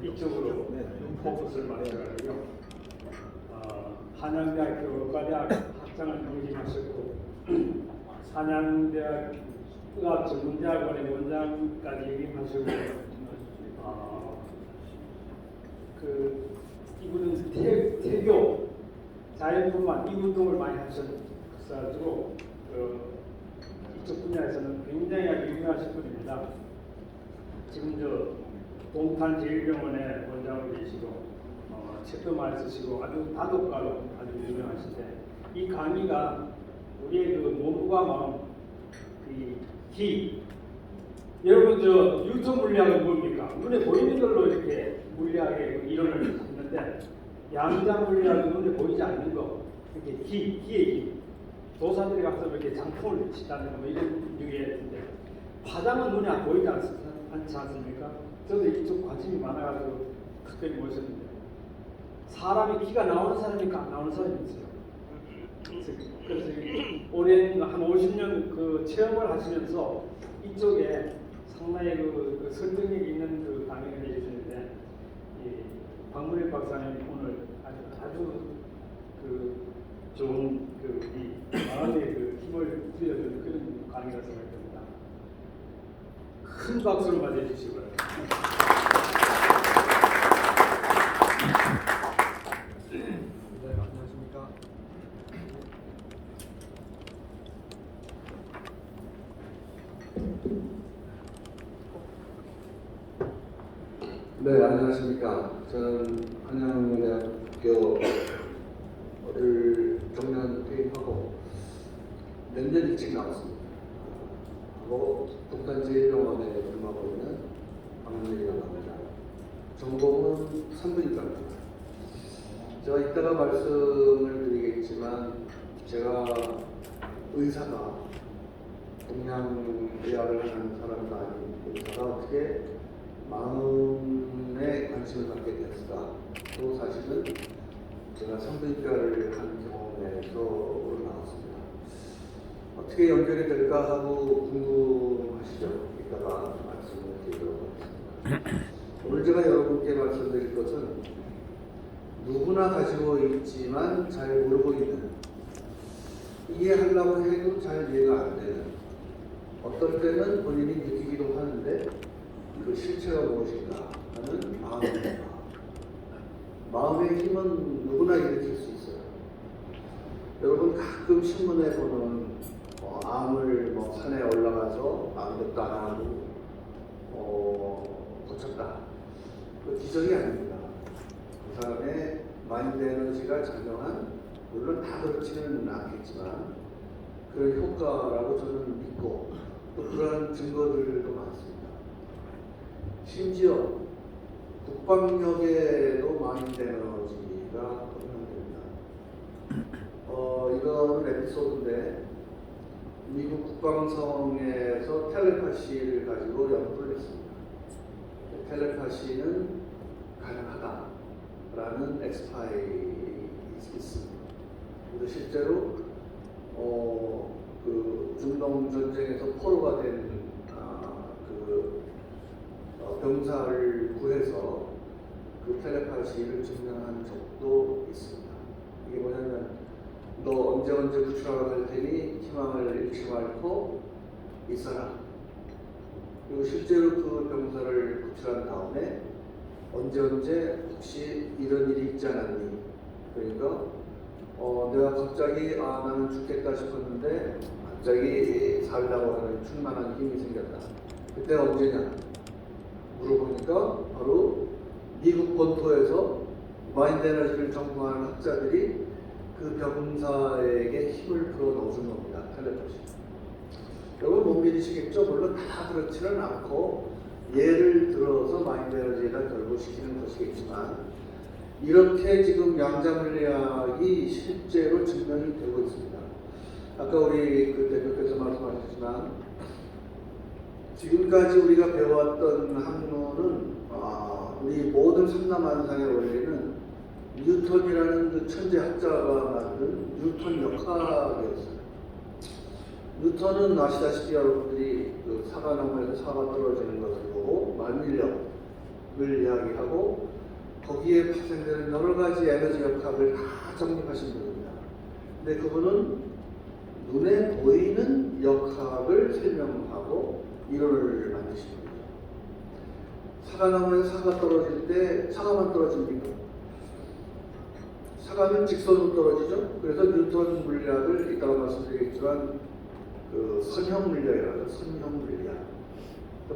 이쪽으로 포커스를 맞춰가지고 한양대학교 의과대학 학장을 경직하셨고 한양대학 의학전문대학원의 원장까지 역임하시고 이분은 태교 자연분만 이 운동을 많이 하셔가지고 이쪽 분야에서는 굉장히 유명하신 분입니다. 지금 동탄제일병원의 원장으로 계시고 책도 많이 쓰시고 아주 다독가로 아주 유명하신데 이 강의가 우리의 몸과 마음, 여러분 뉴턴 물리학은 뭡니까? 눈에 보이는 걸로 이렇게 물리학의 이론을 했는데 양자 물리학은 눈에 보이지 않는 거, 이렇게 기의 기. 도사들이 가서 이렇게 장풍을 치다는 뭐 이런 유의인데 화장은 눈에 안 보이지 않지 않습니까? 저도 이쪽 관심이 많아가지고 특별히 모셨는데 사람의 기가 나오는 사람이니까 안 나오는 사람이 있어요. 그래서 오랜 한 50년 체험을 하시면서 이쪽에 상당히 설득력이 있는 강의를 해주시는데 박문일 박사님 오늘 아주 좋은 마음의 힘을 부여주는 그런 강의라 생각합니다. 큰 박수로 맞이해주시고요. 네, 안녕하십니까. 네, 안녕하십니까. 저는 한양대학교를 정년 퇴임하고 몇 년 일찍 나왔습니다. 하고 동탄제일병원에 근무하고 있는 박문일이라고 합니다. 전공은 산부인과입니다. 제가 이따가 말씀을 드리겠지만 제가 의사가 동양의학을 하는 사람도 아닌 의사가 어떻게 마음에 관심을 갖게 됐을까? 또 사실은 제가 산부인과를 한 경험에서 나왔습니다. 어떻게 연결이 될까 하고 궁금하시죠? 이따가 말씀을 드리도록 하겠습니다. 오늘 제가 여러분께 말씀드릴 것은 누구나 가지고 있지만 잘 모르고 있는, 이해하려고 해도 잘 이해가 안 되는, 어떨 때는 본인이 느끼기도 하는데 그 실체가 무엇인가 하는 마음입니다. 마음의 힘은 누구나 일으킬 수 있어요. 여러분 가끔 신문에 보는 암을 산에 올라가서 아무것도 안 하고 고쳤다. 그 기적이 아닙니다. 그 사람의 마인드 에너지가 작용한, 물론 다 그렇지는 않겠지만 그런 효과라고 저는 믿고 또 그런 증거들도 많습니다. 심지어 국방력에도 마인드 에너지가 적용됩니다. 이거는 에피소드인데 미국 국방성에서 텔레파시를 가지고 연구를 했습니다. 텔레파시는 가능하다라는 엑스파일이 있습니다. 그래서 실제로 중동 전쟁에서 포로가 된 병사를 구해서 그 텔레파시를 증명한 적도 있습니다. 이게 뭐냐면 너 언제 구출하러 갈 테니 희망을 잃지 말고 있어라. 그리고 실제로 그 병사를 구출한 다음에 언제 혹시 이런 일이 있지 않았니? 그러니까 내가 갑자기 나는 죽겠다 싶었는데 갑자기 살려고 하는 충만한 힘이 생겼다. 그때가 언제냐? 물어보니까 바로 미국 본토에서 마인드 에너지를 전공하는 학자들이 그 병사에게 힘을 불어 넣어준 겁니다. 텔레파시. 여러분 못 믿으시겠죠? 물론 다 그렇지는 않고 예를 들어서 마인드 에너지에다 결부시키는 것이겠지만 이렇게 지금 양자물리학이 실제로 증명이 되고 있습니다. 아까 우리 대표께서 말씀하셨지만 지금까지 우리가 배워왔던 학문은 우리 모든 삼라만상의 원리는 뉴턴이라는 그 천재 학자가 만든 뉴턴 역학이었어요. 뉴턴은 아시다시피 여러분들이 그 사과나무에서 사과 떨어지는 것을 보고 만일력, 이야기하고 거기에 파생되는 여러 가지 에너지 역학을 다 정립하신 분입니다. 근데 그분은 눈에 보이는 역학을 설명하고 이론을 만드신 분이죠. 사과나무에 사과 떨어질 때 사과만 떨어집니까? 사과는 직선으로 떨어지죠. 그래서 뉴턴 물리학을 이따가 말씀드리겠지만 그 선형 물리학이라고 하죠. 선형 물리학.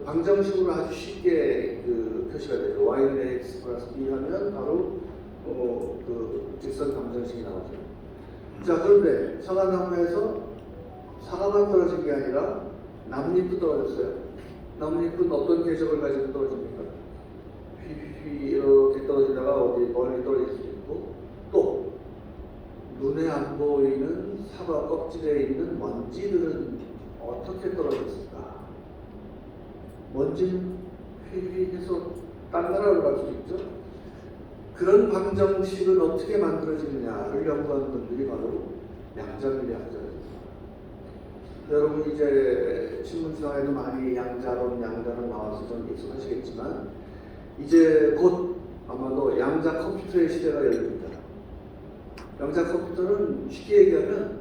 방정식으로 아주 쉽게 그 표시가 되죠. y는 x 플러스 b 하면 바로 그 직선 방정식이 나오죠. 자, 그런데 사과나무에서 사과만 떨어진 게 아니라 나뭇잎도 떨어졌어요. 나뭇잎은 어떤 궤적을 가지고 떨어집니까? 휘휘휘 이렇게 떨어지다가 어디 멀리 떨어질 수 있고, 또 눈에 안 보이는 사과 껍질에 있는 먼지들은 어떻게 떨어졌을까? 먼지는 휘휘해서 딴 나라로 갈 수 있죠. 그런 방정식은 어떻게 만들어지느냐를 연구하는 분들이 바로 양자물리학자입니다. 여러분 이제 신문지상에도 많이 양자론 나와서 좀 익숙하시겠지만 이제 곧 아마도 양자 컴퓨터의 시대가 열립니다. 양자 컴퓨터는 쉽게 얘기하면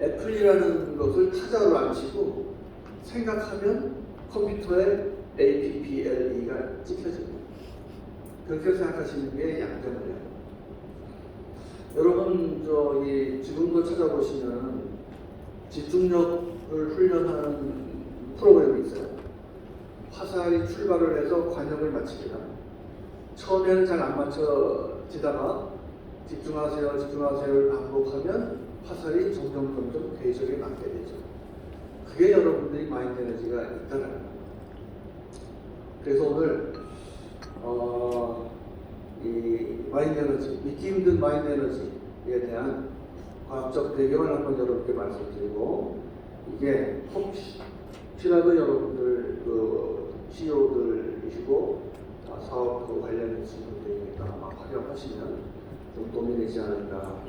애플이라는 것을 타자로 안 치고 생각하면 컴퓨터에 APPLE가 찍혀집니다. 그렇게 생각하시는 게 양자물리학. 여러분 저기 지금도 찾아보시면 집중력을 훈련하는 프로그램이 있어요. 화살이 출발을 해서 관역을 맞춥니다. 처음에는 잘 안 맞춰지다가 집중하세요를 반복하면 화살이 점점 궤적에 맞게 되죠. 그게 여러분들이 마인드 에너지가 있다는 거예요. 그래서 오늘 이 마인드 에너지, 믿기 힘든 마인드 에너지에 대한 과학적 배경을 한번 여러분께 말씀드리고, 이게 혹시라도 여러분들 그 CEO들이시고 사업과 관련해서 분들이니까 아마 활용하시면 좀 도움이 되지 않을까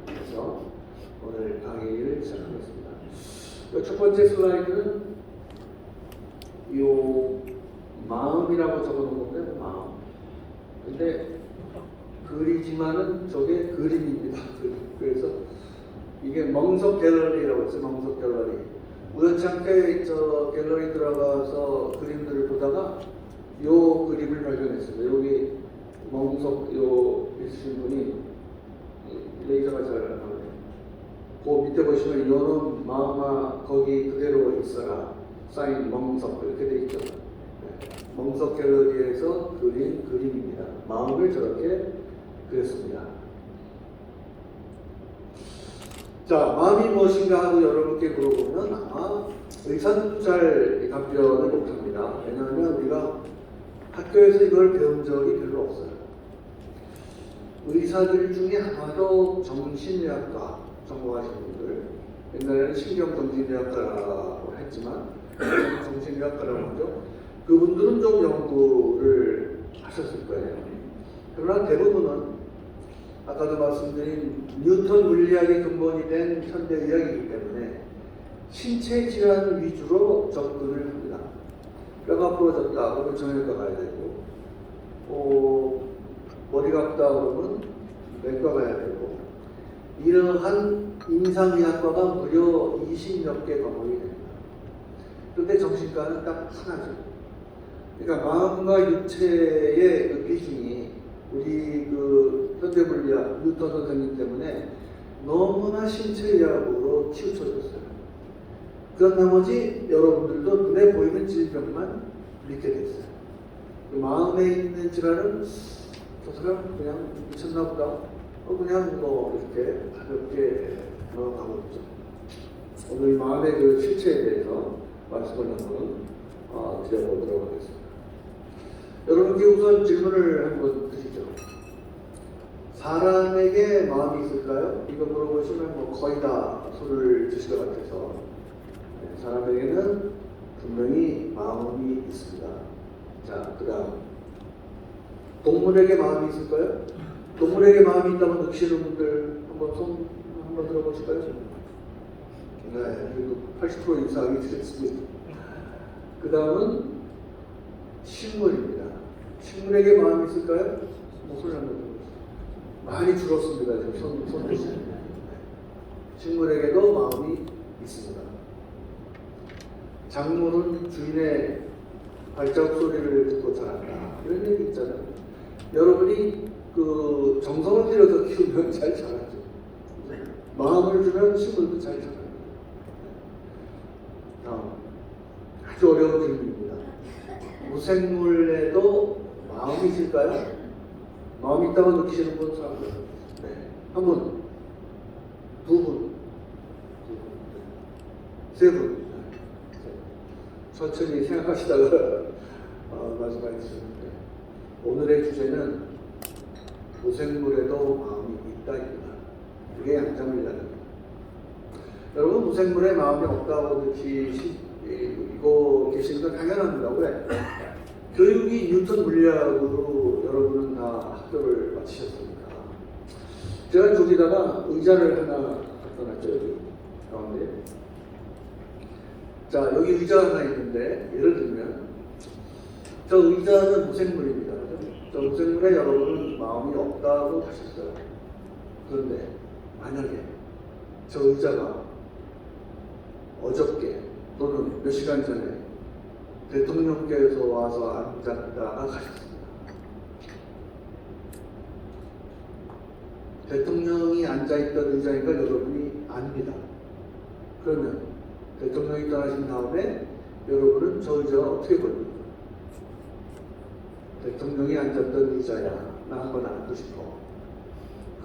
해서 오늘 강의를 시작하겠습니다. 첫 번째 슬라이드는 이 마음이라고 적어놓은 건데, 마음. 근데 글이지만은 저게 그림입니다. 그래서 이게 멍석 갤러리라고 했어요. 멍석 갤러리. 우연찮게 저 갤러리 들어가서 그림들을 보다가 요 그림을 발견했어요. 여기 멍석 요 있으신 분이 레이저가 잘 나오네요. 그 밑에 보시면 요놈 마음아 거기 그대로 있어라. 사인 멍석 이렇게 돼 있죠. 멍석 갤러리에서 그린 그림입니다. 마음을 저렇게 그렸습니다. 자, 마음이 무엇인가 하고 여러분께 물어보면 아마 의사들도 잘 답변을 못합니다. 왜냐하면 우리가 학교에서 이걸 배운 적이 별로 없어요. 의사들 중에 아마도 정신의학과 전공하신 분들, 옛날에는 신경정신의학과라고 했지만 정신의학과라고 하죠. 그분들은 좀 연구를 하셨을 거예요. 그러나 대부분은 아까도 말씀드린 뉴턴 물리학이 근본이 된 현대의학이기 때문에 신체 질환 위주로 접근을 합니다. 뼈가 부러졌다 그러면 정형외과 가야 되고, 머리가 아프다 그러면 내과 가야 되고, 이러한 임상의학과가 무려 20몇 개 과목이 됩니다. 그런데 정신과는 딱 하나죠. 그러니까 마음과 육체의 그 비중이 우리 그 현대물리학 뉴턴 선생님 때문에 너무나 신체의학으로 치우쳐졌어요. 그런 나머지 여러분들도 눈에 보이는 질병만 믿게 됐어요. 그 마음에 있는 질환은 저 사람 그냥 미쳤나 보다. 그냥 뭐 이렇게 가볍게 넘어가고 있죠. 오늘 마음의 그 실체에 대해서 말씀을 한번 드려보도록 하겠습니다. 여러분께 우선 질문을 한번 드리죠. 사람에게 마음이 있을까요? 이거 물어보시면 뭐 거의 다 손을 드실 것 같아서, 사람에게는 분명히 마음이 있습니다. 자, 그 다음 동물에게 마음이 있을까요? 동물에게 마음이 있다고 느끼시는 분들 한번 손 한번 들어보실까요? 네, 그리고 80% 이상이 드렸습니다. 그 다음은 식물입니다. 식물에게 마음이 있을까요? 목소리 한번 들어보세요. 많이 줄었습니다. 지금 손 드시는. 식물에게도 마음이 있습니다. 작물은 주인의 발자국 소리를 듣고 자란다. 이런 얘기 있잖아요. 여러분이 그 정성을 들여서 키우면 잘 자라죠. 마음을 주면 식물도 잘 자라요. 다음, 아주 어려운 질문입니다. 무생물에도 마음이 있을까요? 마음이 있다고 느끼시는 분 사람들. 네. 한 분, 두 분, 세 분. 천천히 생각하시다가 말씀해 주셨는데, 오늘의 주제는 무생물에도 마음이 있다입니다. 그게 양자물리학입니다. 여러분, 무생물에 마음이 없다고 느끼고 계시는 건 당연합니다. 왜? 교육이 뉴턴 물리학으로 여러분은 다 학교를 마치셨습니다. 제가 저기다가 의자를 하나 갖다 놨죠, 여기 가운데. 자, 여기 의자 하나 있는데, 예를 들면, 저 의자는 무생물입니다. 저 무생물에 여러분은 마음이 없다고 하셨어요. 그런데, 만약에 저 의자가 어저께 또는 몇 시간 전에 대통령께서 와서 앉았다가 가셨습니다. 대통령이 앉아있던 의자니까 여러분이 압니다. 그러면 대통령이 떠나신 다음에 여러분은 저 의자가 어떻게 보입니까? 대통령이 앉았던 의자야. 나 한번 앉고 싶어.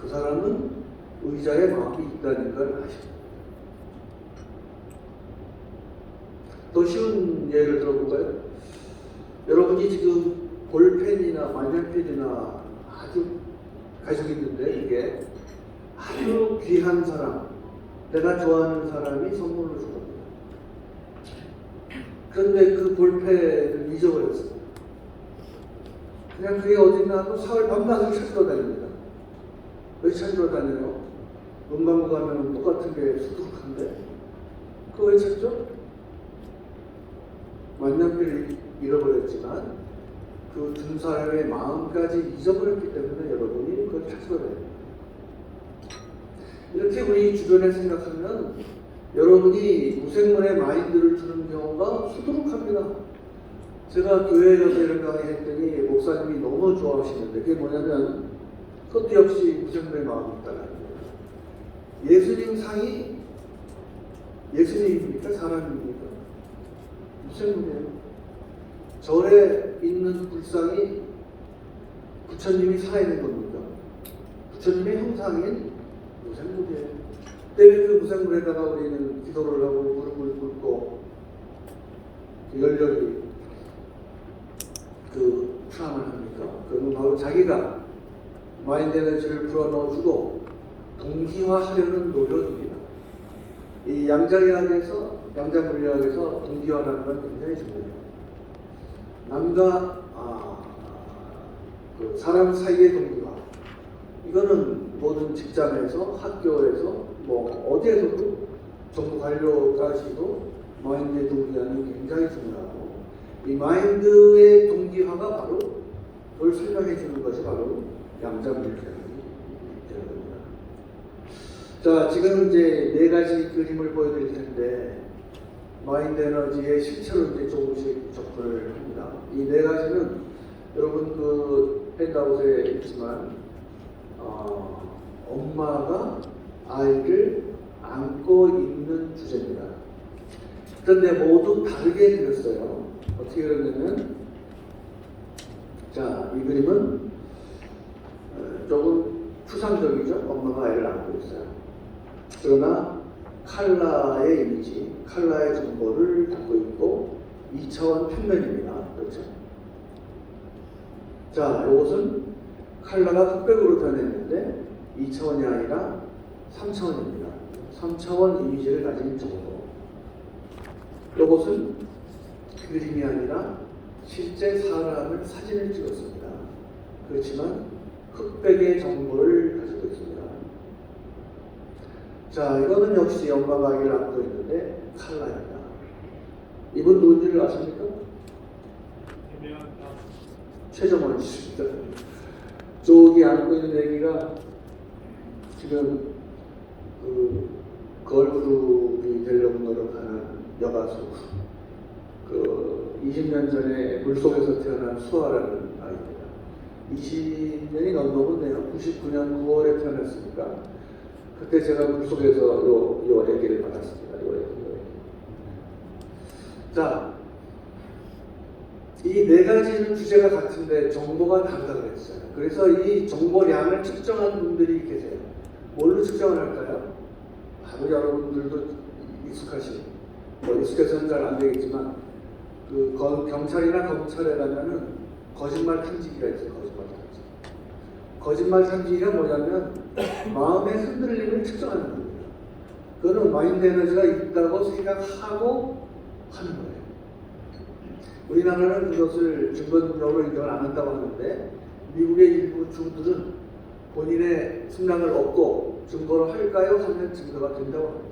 그 사람은 의자에 마음이 있다는 걸 아십니다. 더 쉬운 예를 들어볼까요? 여러분이 지금 볼펜이나 만년필이나 아주 가지고 있는데 이게 아주 귀한 사람, 내가 좋아하는 사람이 선물로 준 겁니다. 그런데 그 볼펜을 잊어버렸습니다. 그냥 그게 어딨나 하고 사흘 밤낮을 찾으러 다닙니다. 왜 찾으러 다녀요? 문방구 가면 똑같은 게 수두룩한데 그거 왜 찾죠? 만년필을 잃어버렸지만 그 둔 사람의 마음까지 잊어버렸기 때문에 여러분이 그걸 찾으러 다닙니다. 이렇게 우리 주변에 생각하면 여러분이 무생물의 마인드를 주는 경우가 수두룩합니다. 제가 교회에 가서 이런 강의 했더니 목사님이 너무 좋아하시는데 그게 뭐냐면 그것도 역시 무생물의 마음이 있다는 거예요. 예수님 상이 예수님입니까? 사람입니까? 무생물이에요. 절에 있는 불상이 부처님이 살아있는 겁니까? 부처님의 형상인 무생물이에요. 때문에 그 무생물에다가 우리는 기도를 하고 무릎을 꿇고 열렬히 그 프람을 합니까? 그건 바로 자기가 마인드 에너지를 불어넣어주고 동기화하려는 노력입니다. 이 양자리학에서 양자물리학에서 동기화라는 건 굉장히 중요해요. 남과 그 사람 사이의 동기화. 이거는 모든 직장에서, 학교에서, 뭐 어디에서도 정부 관료까지도 마인드의 동기화는 굉장히 중요하고 이 마인드의 동기화가 바로 그걸 설명해 주는 것이 바로 양자물리학이 되는 겁니다. 자, 지금 이제 네 가지 그림을 보여드릴 텐데 마인드 에너지의 실체로 이제 조금씩 접근을 합니다. 이 네 가지는 여러분 그 핸드아웃에 있지만 엄마가 아이를 안고 있는 주제입니다. 그런데 모두 다르게 그렸어요. 어떻게 그렸냐면 자, 이 그림은 조금 추상적이죠. 엄마가 아이를 안고 있어요. 그러나 칼라의 이미지, 칼라의 정보를 담고 있고 2차원 평면입니다. 그렇죠? 자, 이것은 칼라가 흑백으로 변했는데 2차원이 아니라 3차원입니다. 3차원 이미지를 가진 정보. 이것은 그림이 아니라 실제 사람을 사진을 찍었습니다. 그렇지만 흑백의 정보를 가지고 있습니다. 자, 이거는 역시 엄마가 아기를 안고 있는데 칼라입니다. 이분 누군지를 아십니까? 최정원 씨입니다. 저기 안고 있는 애기가 지금 그 걸그룹이 되려고 노력하는 여가수, 그 20년 전에 물속에서 태어난 수아라는 아이입니다. 20년이 넘었네요. 99년 9월에 태어났으니까 그때 제가 물속에서 요 애기를 받았습니다. 요 애기. 자, 이 네 가지는 주제가 같은데 정보가 다르다고 했어요. 그래서 이 정보량을 측정한 분들이 계세요. 뭘로 측정을 할까요? 바로 여러분들도 익숙해서는 잘 안 되겠지만 그 경찰이나 검찰에 가면은 거짓말 탐지기가 있어요. 거짓말 탐지기가 뭐냐면 마음의 흔들림을 측정하는 겁니다. 그거는 마인드 에너지가 있다고 생각하고 하는 거예요. 우리나라는 그것을 증거적으로 인정을 안 한다고 하는데 미국의 일부 주들은 본인의 승낙을 얻고 증거를 할까요? 하면 증거가 된다고 합니다.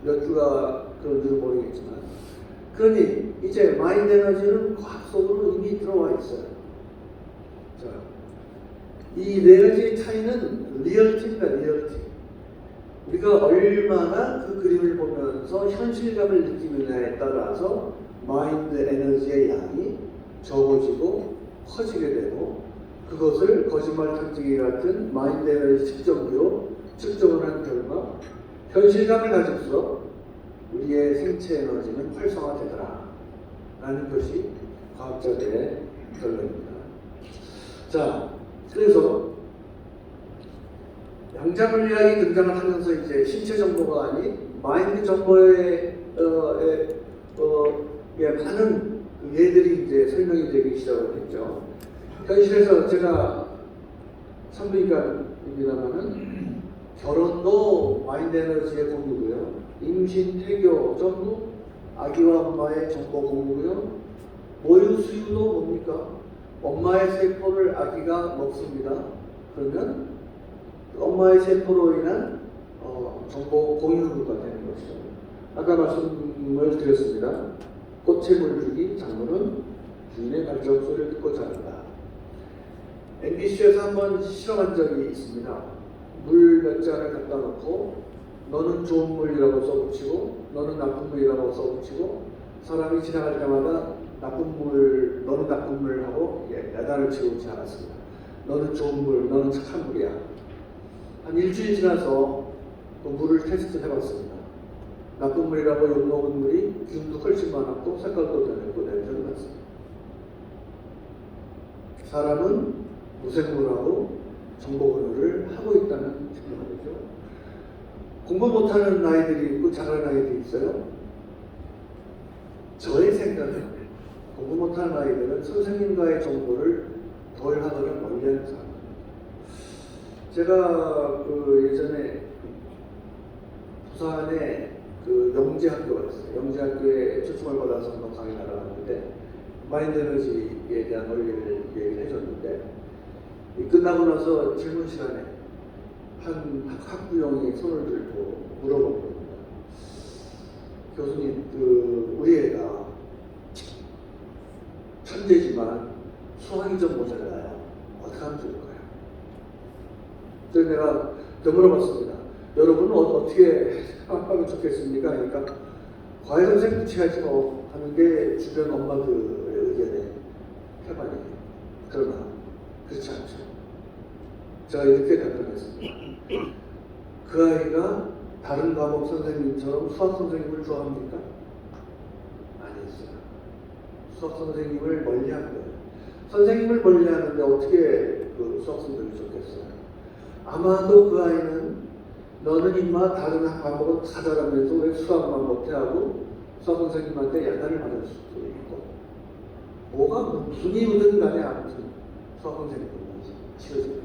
몇 주가 그런지는 모르겠지만, 그러니 이제 마인드 에너지는 과학 속으로 이미 들어와 있어요. 자, 이 네 가지의 차이는 리얼티입니다. 리얼티. 우리가 얼마나 그 그림을 보면서 현실감을 느끼느냐에 따라서 마인드 에너지의 양이 적어지고 커지게 되고, 그것을 거짓말 탐지기 같은 마인드 에너지 측정기로 측정을 한 결과 현실감을 가지고서 우리의 생체 에너지는 활성화되더라 라는 것이 과학자들의 결론입니다. 자, 그래서 양자물리학이 등장을 하면서 이제 신체 정보가 아닌 마인드 정보에 많은 예들이 이제 설명이 되기 시작을 했죠. 현실에서 제가 산부인과입니다만은 결혼도 마인드 에너지의 공유고요. 임신, 태교 전부 아기와 엄마의 정보 공유고요. 모유 수유도 뭡니까? 엄마의 세포를 아기가 먹습니다. 그러면 엄마의 세포로 인한 정보 공유가 되는 것이죠. 아까 말씀을 드렸습니다. 꽃에 물 주기, 장모는 주인의 발자국 소리를 듣고 자란다. MBC에서 한번 실험한 적이 있습니다. 물 몇 잔을 갖다 놓고 너는 좋은 물이라고 써붙이고 너는 나쁜 물이라고 써붙이고 사람이 지나갈 때마다 너는 나쁜 물 하고 야단을 치우지 않았습니다. 너는 좋은 물, 너는 착한 물이야. 한 일주일 지나서 그 물을 테스트 해봤습니다. 나쁜 물이라고 욕먹은 물이 기운도 훨씬 많았고 색깔도 변했고 냄새도 났습니다. 사람은 무생물하고 정보 공유를 하고 있다는 증거죠. 공부 못하는 아이들이 있고 잘하는 아이들이 있어요. 저의 생각은 공부 못하는 아이들은 선생님과의 정보를 덜 하거나 멀리하는 사람입니다. 제가 그 예전에 부산에 그 영재학교가 있어요. 영재학교에 초청을 받아서 한번 강의 나가봤는데 마인드 에너지에 대한 원리를 얘기를 해줬는데, 끝나고 나서 질문 시간에 한 학부형이 손을 들고 물어본 겁니다. 교수님, 우리 애가 천재지만 수학이 좀 모자라요. 어떻게 하면 좋을까요? 그래서 내가 되물어봤습니다. 여러분은 어떻게 하면 좋겠습니까? 그러니까 과외 선생 붙여야지 뭐 하는 게 주변 엄마들의 의견에 태반이에요. 그러나 그렇지 않죠. 제가 이렇게 답변했습니다. 그 아이가 다른 과목 선생님처럼 수학 선생님을 좋아합니까? 아니었어요. 수학 선생님을 멀리한 거예요. 선생님을 멀리하는데 어떻게 그 수학 선생님이 좋겠어요? 아마도 그 아이는 너는 임마 다른 과목은 다 잘하면서 왜 수학만 못해하고 수학 선생님한테 야단을 받을 수도 있고, 무슨 이유든 간에 아무튼 수학 선생님은 치러집니다.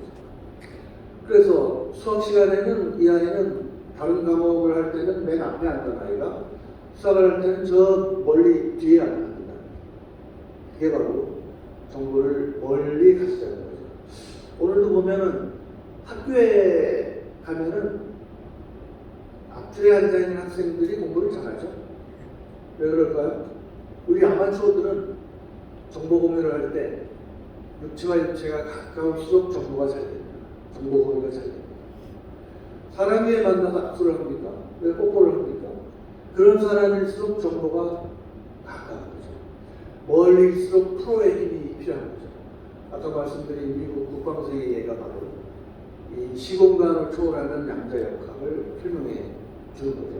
그래서 수학 시간에는 이 아이는 다른 과목을 할 때는 맨 앞에 앉는 아이가 수학을 할 때는 저 멀리 뒤에 앉는다. 그게 바로 정보를 멀리 가시자는 거죠. 오늘도 보면은 학교에 가면은 앞줄에 앉아있는 학생들이 공부를 잘하죠. 왜 그럴까요? 우리 아마추어들은 정보 공유를 할 때 육체와 육체가 가까울수록 정보가 잘 됩니다. 정보 공유가 잘 됩니다. 사람이 만나서 악수를 합니까? 왜 뽀뽀를 합니까? 그런 사람일수록 정보가 가까운 거죠. 멀리일수록 프로의 힘이 필요한 거죠. 아까 말씀드린 미국 국방성의 예가 바로 이 시공간을 초월하는 양자 역학을 설명해 주는 거죠.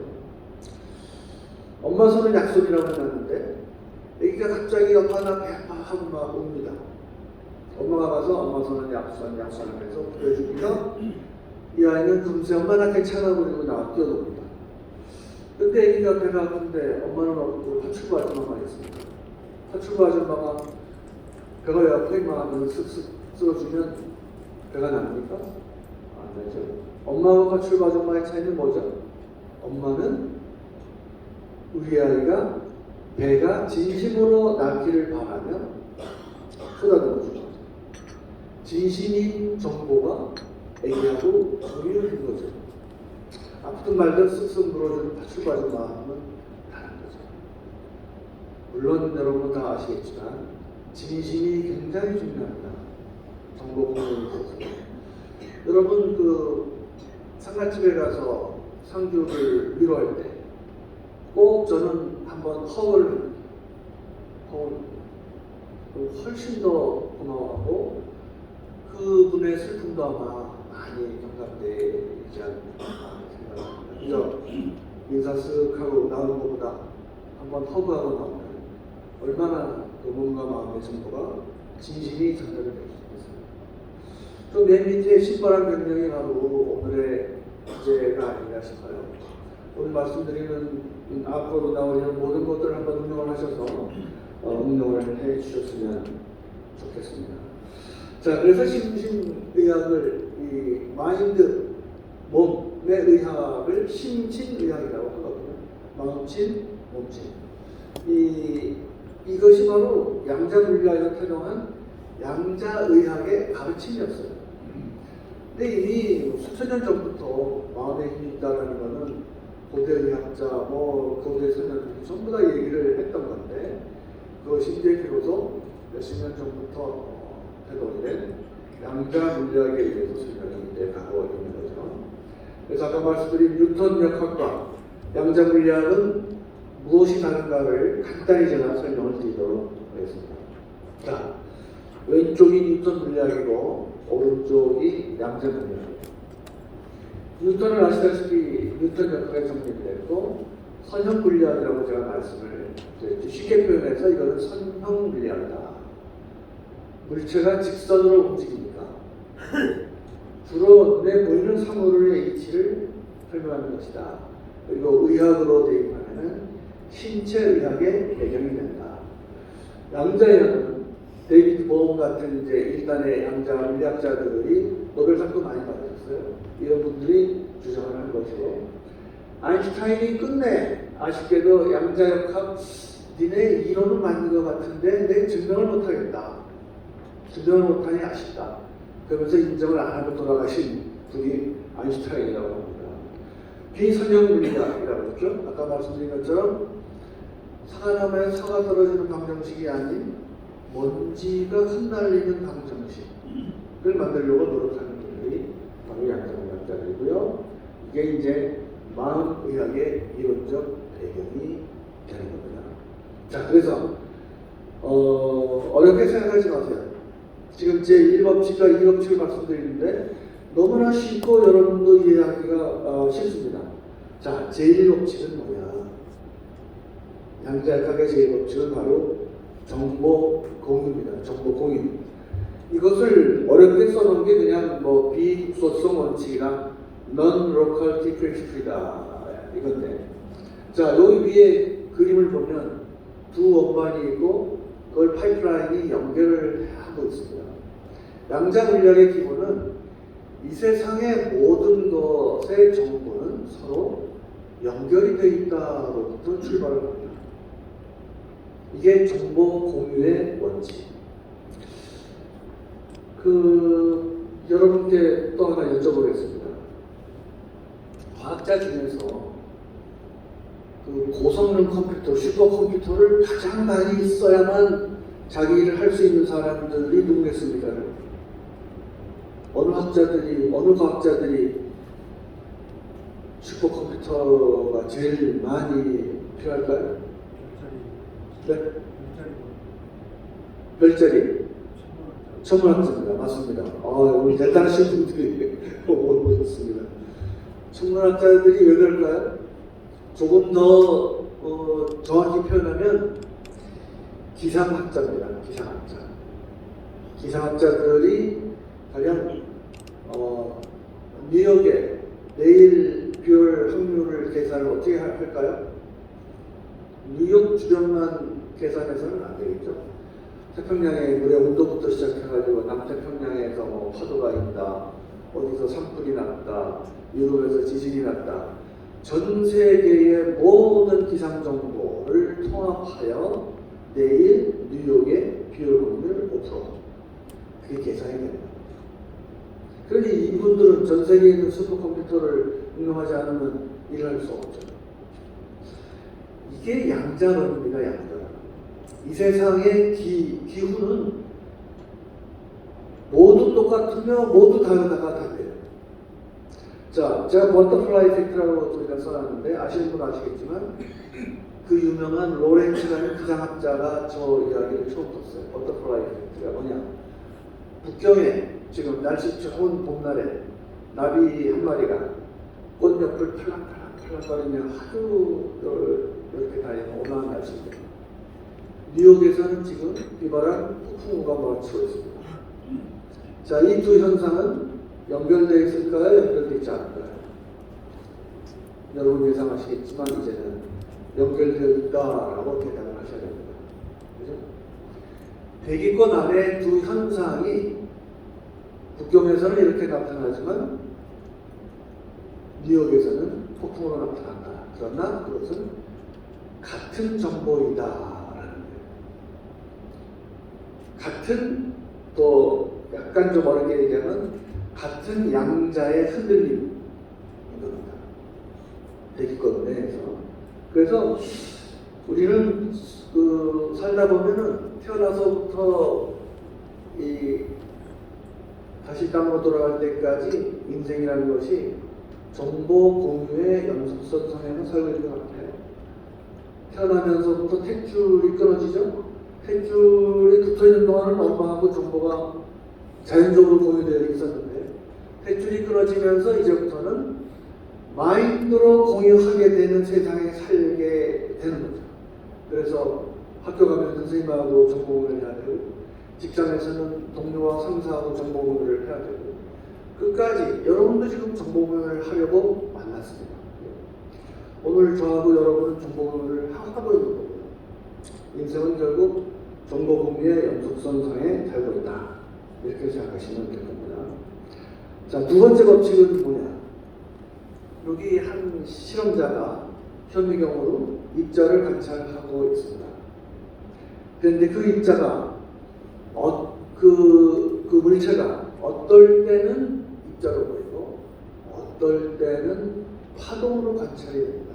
엄마 손은 약손이라고 해놨는데 애기가 갑자기 엄마나 배 아파 하고 막 옵니다. 엄마가 가서 엄마 손은 약손 하면서 보여주니까 이 아이는 금세 엄마나 괜찮아 그리고 나와 뛰어놉니다. 근데 애기가 배가 아픈데 엄마는 없고 파출부 아줌마만 있습니다. 파출부 아줌마가 배가 왜 아파 임마 하면서 쓱쓱 쓸어주면 배가 납니까? 안 나죠. 엄마와 파출부 아줌마의 차이는 뭐죠? 엄마는 우리 아이가 배가 진심으로 낫기를 바라며 쏟아부어주죠. 진심인 정보가 애기하고 공유를 한 거죠. 아프든 말든 쓱쓱 물어주는 파출부 아줌마는 다른 거죠. 물론 여러분 다 아시겠지만 진심이 굉장히 중요합니다. 정보 공유에 있어서. 여러분 그 상가집에 가서 상주를 위로할 때 꼭 저는 한번 허울 훨씬 더 고마워하고 그분의 슬픔도 아마 많이 경감되지 않나 생각합니다. 그죠? 인사 쓱 하고 나오는 것보다 한번 허브하고 나오면 얼마나 그 몸과 마음의 정보가 진심이 전달이 될 수 있습니다. 좀 맨 밑에 신바람 변명이 바로 오늘의 주제가 아닌가 싶어요. 오늘 말씀드리는 앞으로 나오는 모든 것들을 한번 응용을 하셔서 응용을 해 주셨으면 좋겠습니다. 자, 그래서 심신의학을 이 마인드, 몸의 의학을 심신의학이라고 하거든요. 마음친, 몸친. 이것이 바로 양자물리학에서 태동한 양자의학의 가르침이었어요. 근데 이미 수천 년 전부터 마음의 힘이 있다는 것은 고대 의학자, 고대 선생님들이 전부 다 얘기를 했던 건데 그것이 이제 비로소 몇십 년 전부터 태동이 된 양자물리학에 의해서 설명이 돼 가고 있는 거죠. 그래서 아까 말씀드린 뉴턴 역학과 양자물리학은 무엇이 다른가를 간단히 제가 설명을 드리도록 하겠습니다. 자, 왼쪽이 뉴턴 물리학이고 오른쪽이 양자물리학입니다. 뉴턴은 아시다시피 뉴턴 역학에 정립됐고 선형 물리학이라고 제가 말씀을 드렸죠. 쉽게 표현해서 이거는 선형 물리학이다. 물체가 직선으로 움직입니다. 주로 눈에 보이는 사물의 이치를 설명하는 것이다. 그리고 의학으로 대입하면 신체의학의 배경이 된다. 양자의학은 데이비드 보험 같은 이제 일단의 양자 물리학자들이 노벨상도 많이 받으셨어요. 이런 분들이 주장을 한 것이고, 아인슈타인이 끝내 아쉽게도 양자역학 니네 이론은 맞는 것 같은데 내 증명을 못하겠다. 증명을 못하니 아쉽다. 그러면서 인정을 안 하고 돌아가신 분이 아인슈타인이라고 합니다. 비선형 물리학이라고 했죠. 아까 말씀드린 것처럼 사과나무에 사과 떨어지는 방정식이 아닌 먼지가 흩날리는 방정식을 만들려고 노력하는 분들이 바로 양자물리학자들이고요. 이게 이제 마음의학의 이론적 배경이 되는 겁니다. 자, 그래서 어렵게 생각하지 마세요. 지금 제 1법칙과 2법칙을 말씀드리는데 너무나 쉽고 여러분도 이해하기가 쉽습니다. 자, 제1법칙은 뭐냐? 양자역학의 제1법칙은 바로 정보 공유입니다. 정보 공유. 이것을 어렵게 써놓은 게 그냥 비국소성 원칙이랑 non-locality principle이다 이건데, 자, 여기 위에 그림을 보면 두 원반이 있고 그걸 파이프라인이 연결을 하고 있습니다. 양자물리학의 기본은 이 세상의 모든 것의 정보는 서로 연결이 되어 있다로부터 출발을 합니다. 이게 정보 공유의 원칙. 여러분께 또 하나 여쭤보겠습니다. 과학자 중에서 고성능 컴퓨터, 슈퍼컴퓨터를 가장 많이 써야만 자기 일을 할 수 있는 사람들이 누구겠습니까? 어느 학자들이, 어느 과학자들이 슈퍼컴퓨터가 제일 많이 필요할까요? 네? 별자리. 천문학자입니다. 맞습니다. 오늘 대단하신 분들이 오셨습니다. 천문학자들이 왜 그럴까요? 조금 더 정확히 표현하면 기상학자입니다. 기상학자. 기상학자들이 가령 뉴욕에 내일 비올 확률을 계산을 어떻게 할까요? 뉴욕 주변만 계산해서는 안 되겠죠. 태평양의 물의 온도부터 시작해가지고 남태평양에서 뭐 파도가 있다, 어디서 산불이 났다, 유럽에서 지진이 났다, 전 세계의 모든 기상 정보를 통합하여 내일 뉴욕의 비올 확률 5%, 그게 계산이 됩니다. 그러니 이분들은 전 세계에 있는 슈퍼컴퓨터를 응용하지 않으면 일을 할 수 없죠. 이게 양자론입니다. 양자론. 이 세상의 기후는 모두 똑같으며 모두 다르다가 답이에요. 자, 제가 버터플라이 이펙트라고 저희가 써놨는데 아시는 분 아시겠지만 그 유명한 로렌츠라는 기상학자가 저 이야기를 처음 썼어요. 버터플라이 이펙트가 뭐냐? 북경에 지금 날씨 좋은 봄날에 나비 한 마리가 꽃 옆을 팔랑팔랑거리며 하루 이렇게 다니는 온화한 날씨입니다. 뉴욕에서는 지금 비바람 폭풍우가 몰아치고 있습니다. 자, 이 두 현상은 연결되어 있을까요? 연결되어 있지 않을까요? 여러분 예상하시겠지만 이제는 연결되어 있다라고 대답을 하셔야 됩니다. 그죠? 대기권 안에 두 현상이 북경에서는 이렇게 나타나지만 뉴욕에서는 폭풍으로 나타난다. 그러나 그것은 같은 정보이다라는 거예요. 같은, 또 약간 좀 어렵게 얘기하면 같은 양자의 흔들림인 겁니다. 대기권 내에서. 그래서 우리는 살다 보면은 태어나서부터 다시 땅으로 돌아갈 때까지 인생이라는 것이 정보 공유의 연속선상에서 살고 있는 것 같아요. 태어나면서부터 탯줄이 끊어지죠. 탯줄이 붙어있는 동안은 엄마하고 정보가 자연적으로 공유되어 있었는데 탯줄이 끊어지면서 이제부터는 마인드로 공유하게 되는 세상에 살게 되는 거죠. 그래서 학교 가면 선생님하고 정보 공유를 해야 되고, 직장에서는 동료와 상사하고 정보 공유를 해야 되고, 끝까지 여러분도 지금 정보 공유를 하려고 만났습니다. 오늘 저하고 여러분은 정보 공유를 하고 있는 거고요. 인생은 결국 정보 공유의 연속선상에 살고 있다. 이렇게 생각하시면 될 겁니다. 자, 두 번째 법칙은 뭐냐? 여기 한 실험자가 현미경으로 입자를 관찰하고 있습니다. 그런데 그 입자가 그 물체가 어떨 때는 입자로 보이고 어떨 때는 파동으로 관찰이 됩니다.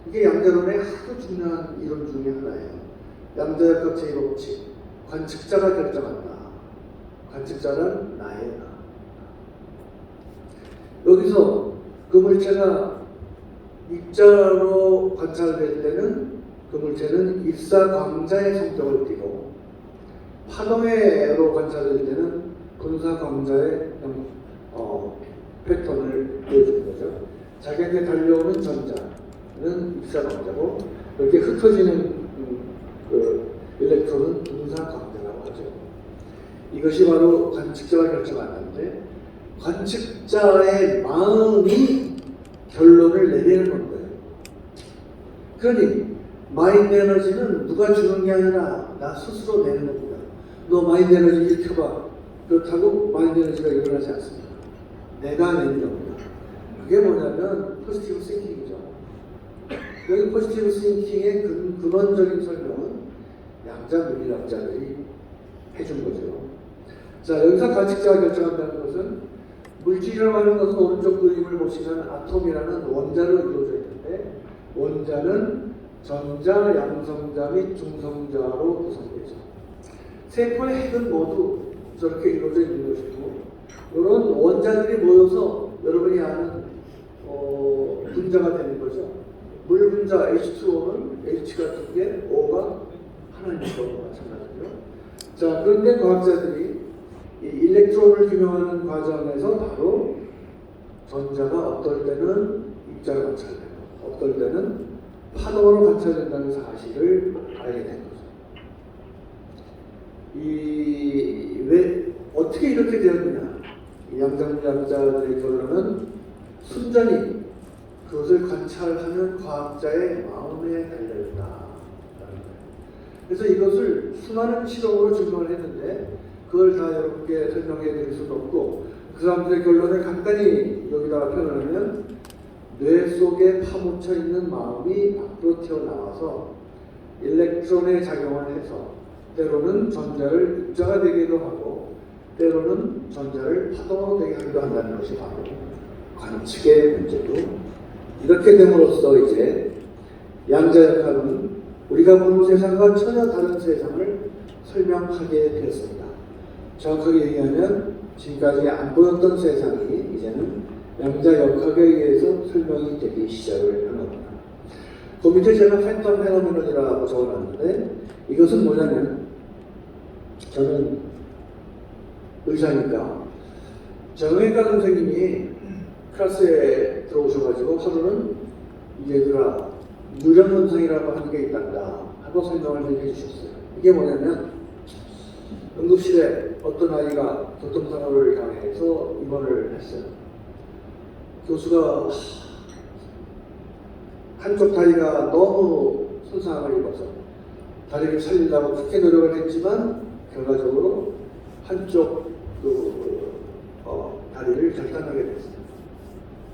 이게 양자론의 아주 중요한 이론 중에 하나예요. 양자역학 제2법칙, 관측자가 결정한다. 관측자는 나의 나. 여기서 그 물체가 입자로 관찰될 때는 그 물체는 입사광자의 성격을 띠고, 파동으로 관찰될 때는 분사광자의 패턴을 보여주는 거죠. 자기한테 달려오는 전자는 입사광자고, 이렇게 흩어지는 그 일렉트론은 분사광자라고 하죠. 이것이 바로 관측자가 결정하는데, 관측자의 마음이 결론을 내리는 거예요. 그러니 마인드 에너지는 누가 주는 게 아니라 나 스스로 내는 겁니다. 너 마인드 에너지 이렇게 봐. 그렇다고 마인드 에너지가 일어나지 않습니다. 내가 내는 겁니다. 그게 뭐냐면 포지티브 싱킹이죠. 여기 포지티브 싱킹의 근원적인 설명은 양자 물리학자들이 해준 거죠. 자, 여기서 관측자가 결정한다는 것은, 물질이라고 하는 것은 오른쪽 그림을 보시면 아톰이라는 원자로 이루어져 있는데, 원자는 전자, 양성자 및 중성자로 구성되죠. 세포의 핵은 모두 저렇게 이루어져 있는 것이고, 이런 원자들이 모여서 여러분이 아는 분자가 되는 거죠. 물 분자 H2O는 H 같은 게 O가 하나인 거와 마찬가지죠. 자, 그런데 과학자들이 이 일렉트론을 규명하는 과정에서 바로 전자가 어떨 때는 입자로 관찰되고 어떨 때는 파동으로 관찰된다는 사실을 알게 된 거죠. 왜 어떻게 이렇게 되었느냐? 이 양자물리학자들의 결론은 순전히 그것을 관찰하는 과학자의 마음에 달려있다. 그래서 이것을 수많은 실험으로 증명을 했는데 그걸 다 여러분께 설명해 드릴 수는 없고, 그 사람들의 결론을 간단히 여기다가 표현하면 뇌 속에 파묻혀 있는 마음이 밖으로 튀어나와서 일렉트론에 작용을 해서 때로는 전자를 입자가 되기도 하고 때로는 전자를 파동으로 되게 하기도 한다는 것이 바로 관측의 문제고, 이렇게 됨으로써 이제 양자역학은 우리가 보는 세상과 전혀 다른 세상을 설명하게 되었습니다. 정확하게 얘기하면 지금까지 안 보였던 세상이 이제는 양자역학에 의해서 설명이 되기 시작을 한 겁니다. 그 밑에 제가 팬텀 페노메논이라고 적어놨는데, 이것은 뭐냐면, 저는 의사니까 정형외과 선생님이 클래스에 들어오셔가지고 하루는 얘들아 유령현상이라고 하는 게 있단다 하고 설명을 해주셨어요. 이게 뭐냐면, 응급실에 어떤 아이가 교통사고를 당해서 입원을 했어요. 교수가 한쪽 다리가 너무 손상을 입어서 다리를 살리려고 그렇게 노력을 했지만 결과적으로 한쪽 다리를 절단하게 됐어요.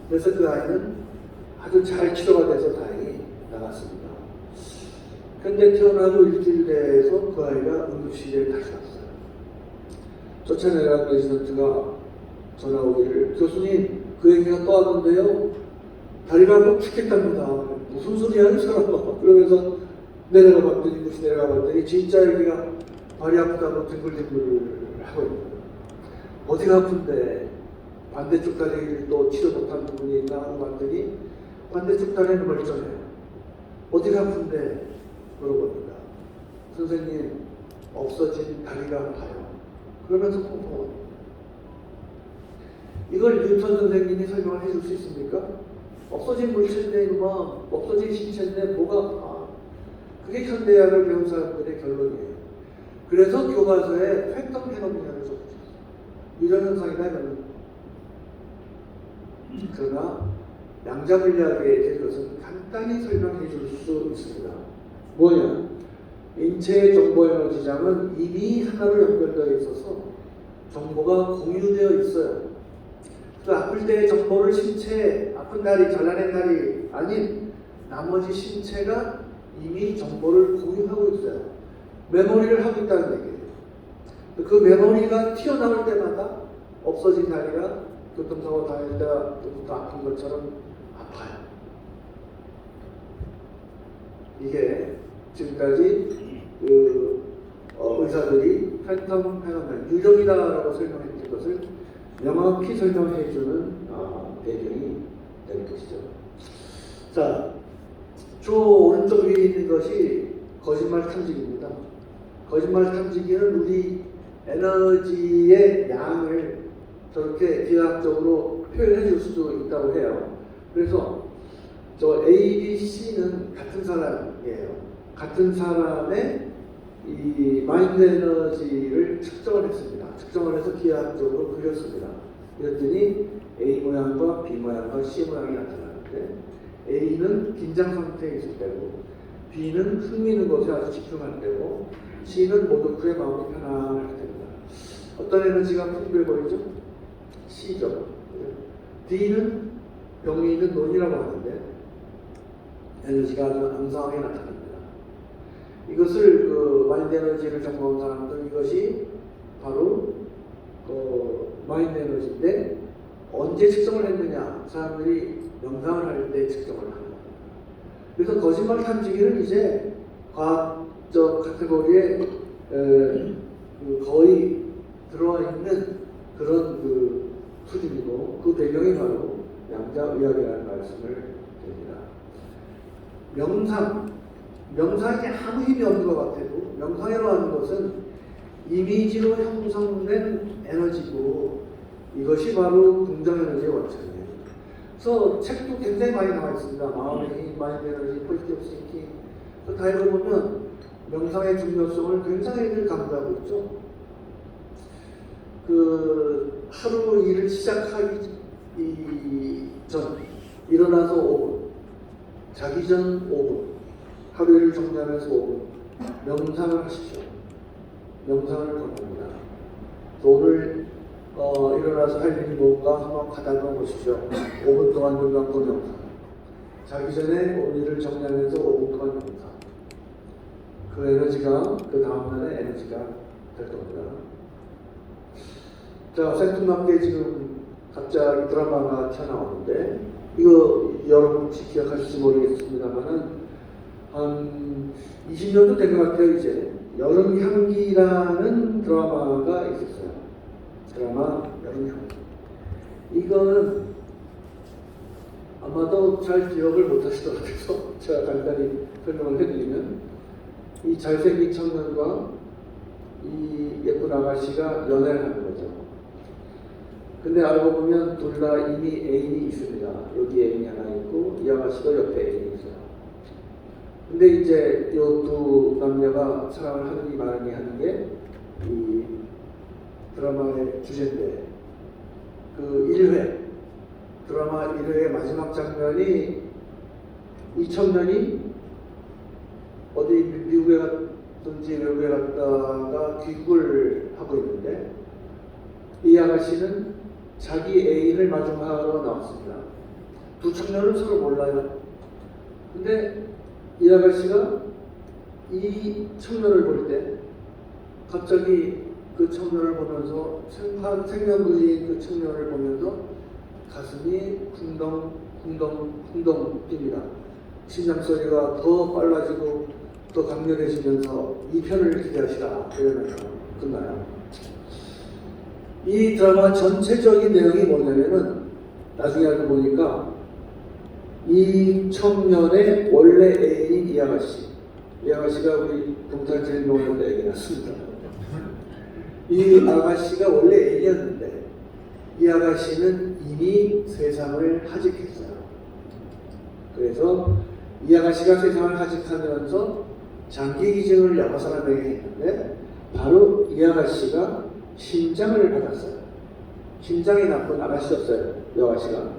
그래서 그 아이는 아주 잘 치료가 돼서 다행히 나갔습니다. 근데 태어나고 일주일 내에서 그 아이가 응급실에 다시 왔어요. 쫓아내라는 레지던트가 전화 오기를, 교수님 그 얘기가 또 왔는데요, 다리가 꼭 죽겠답니다. 무슨 소리야 이 사람아. 그러면서 내려가 봤더니, 무시 내려가 봤더니 진짜 여기가 다리 아프다고 뒹굴뒹굴 하고 있는 거예요. 어디가 아픈데, 반대쪽 다리를 또 치료 못한 부분이 있나 하고 봤더니 반대쪽 다리는 멀쩡해요. 어디가 아픈데 물어봅니다. 선생님 없어진 다리가 아파요. 그러면서 펑펑. 이걸 뉴턴 선생님이 설명을 해줄 수 있습니까? 없어진 물체인데 이놈아, 없어진 신체인데 뭐가 아파. 그게 현대학을 배운 사람들의 결론이에요. 그래서 교과서에 팬텀 페노메논을 적어줬어요. 유전현상이나 이런. 그러나 양자물리학에 대해 것은 간단히 설명해 줄 수 있습니다. 뭐냐? 인체의 정보에너지장은 이미 하나로 연결되어 있어서 정보가 공유되어 있어요. 그 아플 때의 정보를 신체에, 아픈 다리, 잘라낸 다리 아닌 나머지 신체가 이미 정보를 공유하고 있어요. 메모리를 하고 있다는 얘기예요. 그 메모리가 튀어나올 때마다 없어진 다리가 교통사고 당할 때부터 아픈 것처럼 아파요. 이게 지금까지 의사들이 팬텀 페노메논, 유령이다라고 설명했던 것을 명확히 설명해주는 배경이 되는 것이죠. 자, 저 오른쪽 위에 있는 것이 거짓말 탐지기입니다. 거짓말 탐지기는 우리 에너지의 양을 저렇게 비화학적으로 표현해 줄 수도 있다고 해요. 그래서 저 A, B, C는 같은 사람이에요. 같은 사람의 이 마인드 에너지를 측정을 했습니다. 측정을 해서 기하학적으로 그렸습니다. 그랬더니 A 모양과 B 모양과 C 모양이 나타나는데, A는 긴장 상태에 있을 때고, B는 흥미있는 것에 아주 집중할 때고, C는 모두의 마음이 편안할 때입니다. 어떤 에너지가 풍부해 보이죠? C죠. D는 병이 있는 논이라고 하는데 에너지가 아주 앙상하게 나타납니다. 이것을 마인드 에너지를 전공한 사람들은 이것이 바로 마인드 에너지인데, 언제 측정을 했느냐? 사람들이 명상을 할 때 측정을 합니다. 그래서 거짓말 탐지기는 이제 과학적 카테고리에 거의 들어와 있는 그런 수준이고, 그 배경이 바로 양자의학이라는 말씀을 드립니다. 명상이 아무 힘이 없는 것 같아도 명상이라고 하는 것은 이미지로 형성된 에너지고, 이것이 바로 긍정 에너지의 원천이에요. 그래서 책도 굉장히 많이 나와 있습니다. 마음의 힘, 마인드 에너지, 포지티브 싱킹. 다 읽어보면 명상의 중요성을 굉장히 강조하고 있죠. 하루 일을 시작하기 전, 일어나서 5분, 자기 전 5분, 하루 일을 정리하면서 5분, 명상을 하십시오. 명상을 권합니다. 오늘 일어나서 할 일이 뭔가 한번 가다가 보십시오. 5분 동안 눈 감고 명상. 자기 전에 오늘 일을 정리하면서 5분 동안 명상. 그 에너지가 그 다음날의 에너지가 될 겁니다. 자, 생뚱맞게 지금 갑자기 드라마가 튀어나오는데, 이거 여러분 혹시 기억하실지 모르겠습니다만은 한 20년도 된 것 같아요. 이제 여름 향기라는 드라마가 있었어요. 드라마 여름 향기. 이거는 아마도 잘 기억을 못 하실 것 같아서 제가 간단히 설명을 해드리면, 이 잘생긴 청년과 이 예쁜 아가씨가 연애를 하는 거죠. 근데 알고 보면 둘 다 이미 애인이 있습니다. 여기 애인이 하나 있고 이 아가씨도 옆에 애인이 있어요. 근데 이제 이 두 남녀가 사랑을 하느니 마느니 하는 게 이 드라마의 주제인데, 그 1회, 드라마 1회의 마지막 장면이 이 청년이 어디 미국에 갔든지 외국에 갔다가 귀국을 하고 있는데, 이 아가씨는 자기 애인을 마중하러 나왔습니다. 두 청년은 서로 몰라요. 근데 이 아가씨가 이 청년을 볼 때 갑자기 그 청년을 보면서 생명의인 그 청년을 보면서 가슴이 쿵덩쿵덩쿵덩 뜁니다. 심장소리가 더 빨라지고 더 강렬해지면서 이 편을 기대하시라 이러면서 끝나요. 이 드라마 전체적인 내용이 뭐냐면은 나중에 알고 보니까 이 청년의 원래 애인인 이 아가씨가 우리 동탄제일병원에서 애기 낳습니다. 이 아가씨가 원래 애인이었는데 이 아가씨는 이미 세상을 하직했어요. 그래서 이 아가씨가 세상을 하직하면서 장기기증을 여러 사람에게 했는데, 바로 이 아가씨가 심장을 받았어요. 심장이 나쁜 아가씨였어요, 이 아가씨가.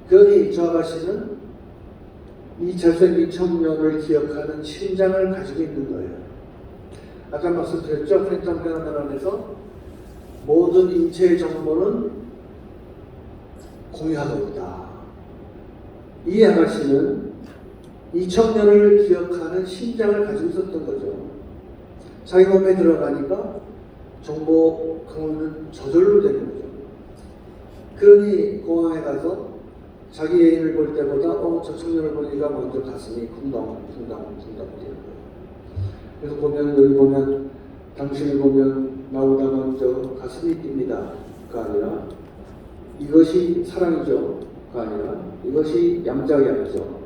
그러니 저 아가씨는 이 잘생긴 청년을 기억하는 심장을 가지고 있는 거예요. 아까 말씀드렸죠? 프랭klin 페노메논에서 모든 인체의 정보는 공유하고 있다. 이 아가씨는 이 청년을 기억하는 심장을 가지고 있었던 거죠. 자기 몸에 들어가니까 정보 공유는 저절로 되는 거죠. 그러니 공항에 가서 자기 애인을 볼 때보다 저 청년을 보니까 먼저 가슴이 쿵덩쿵덩쿵덩 뛰는 거예요. 그래서 여기 보면 당신을 보면 나보다 먼저 가슴이 뜁니다. 가 아니라 이것이 사랑이죠. 가 아니라 이것이 양자의학이죠.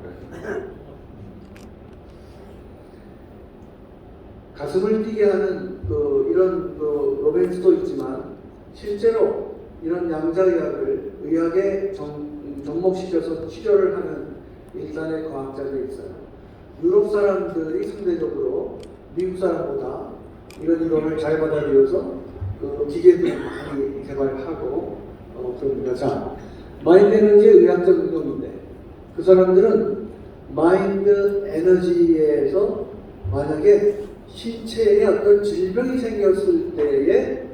가슴을 뛰게 하는 이런 로맨스도 있지만, 실제로 이런 양자의학을 의학에 접목시켜서 치료를 하는 일단의 과학자들이 있어요. 유럽 사람들이 상대적으로 미국 사람보다 이런 이론을 잘 받아들여서 기계들을 많이 개발하고 그럽니다. 자, 마인드 에너지의 의학적 응용인데, 그 사람들은 마인드 에너지에서 만약에 신체에 어떤 질병이 생겼을 때의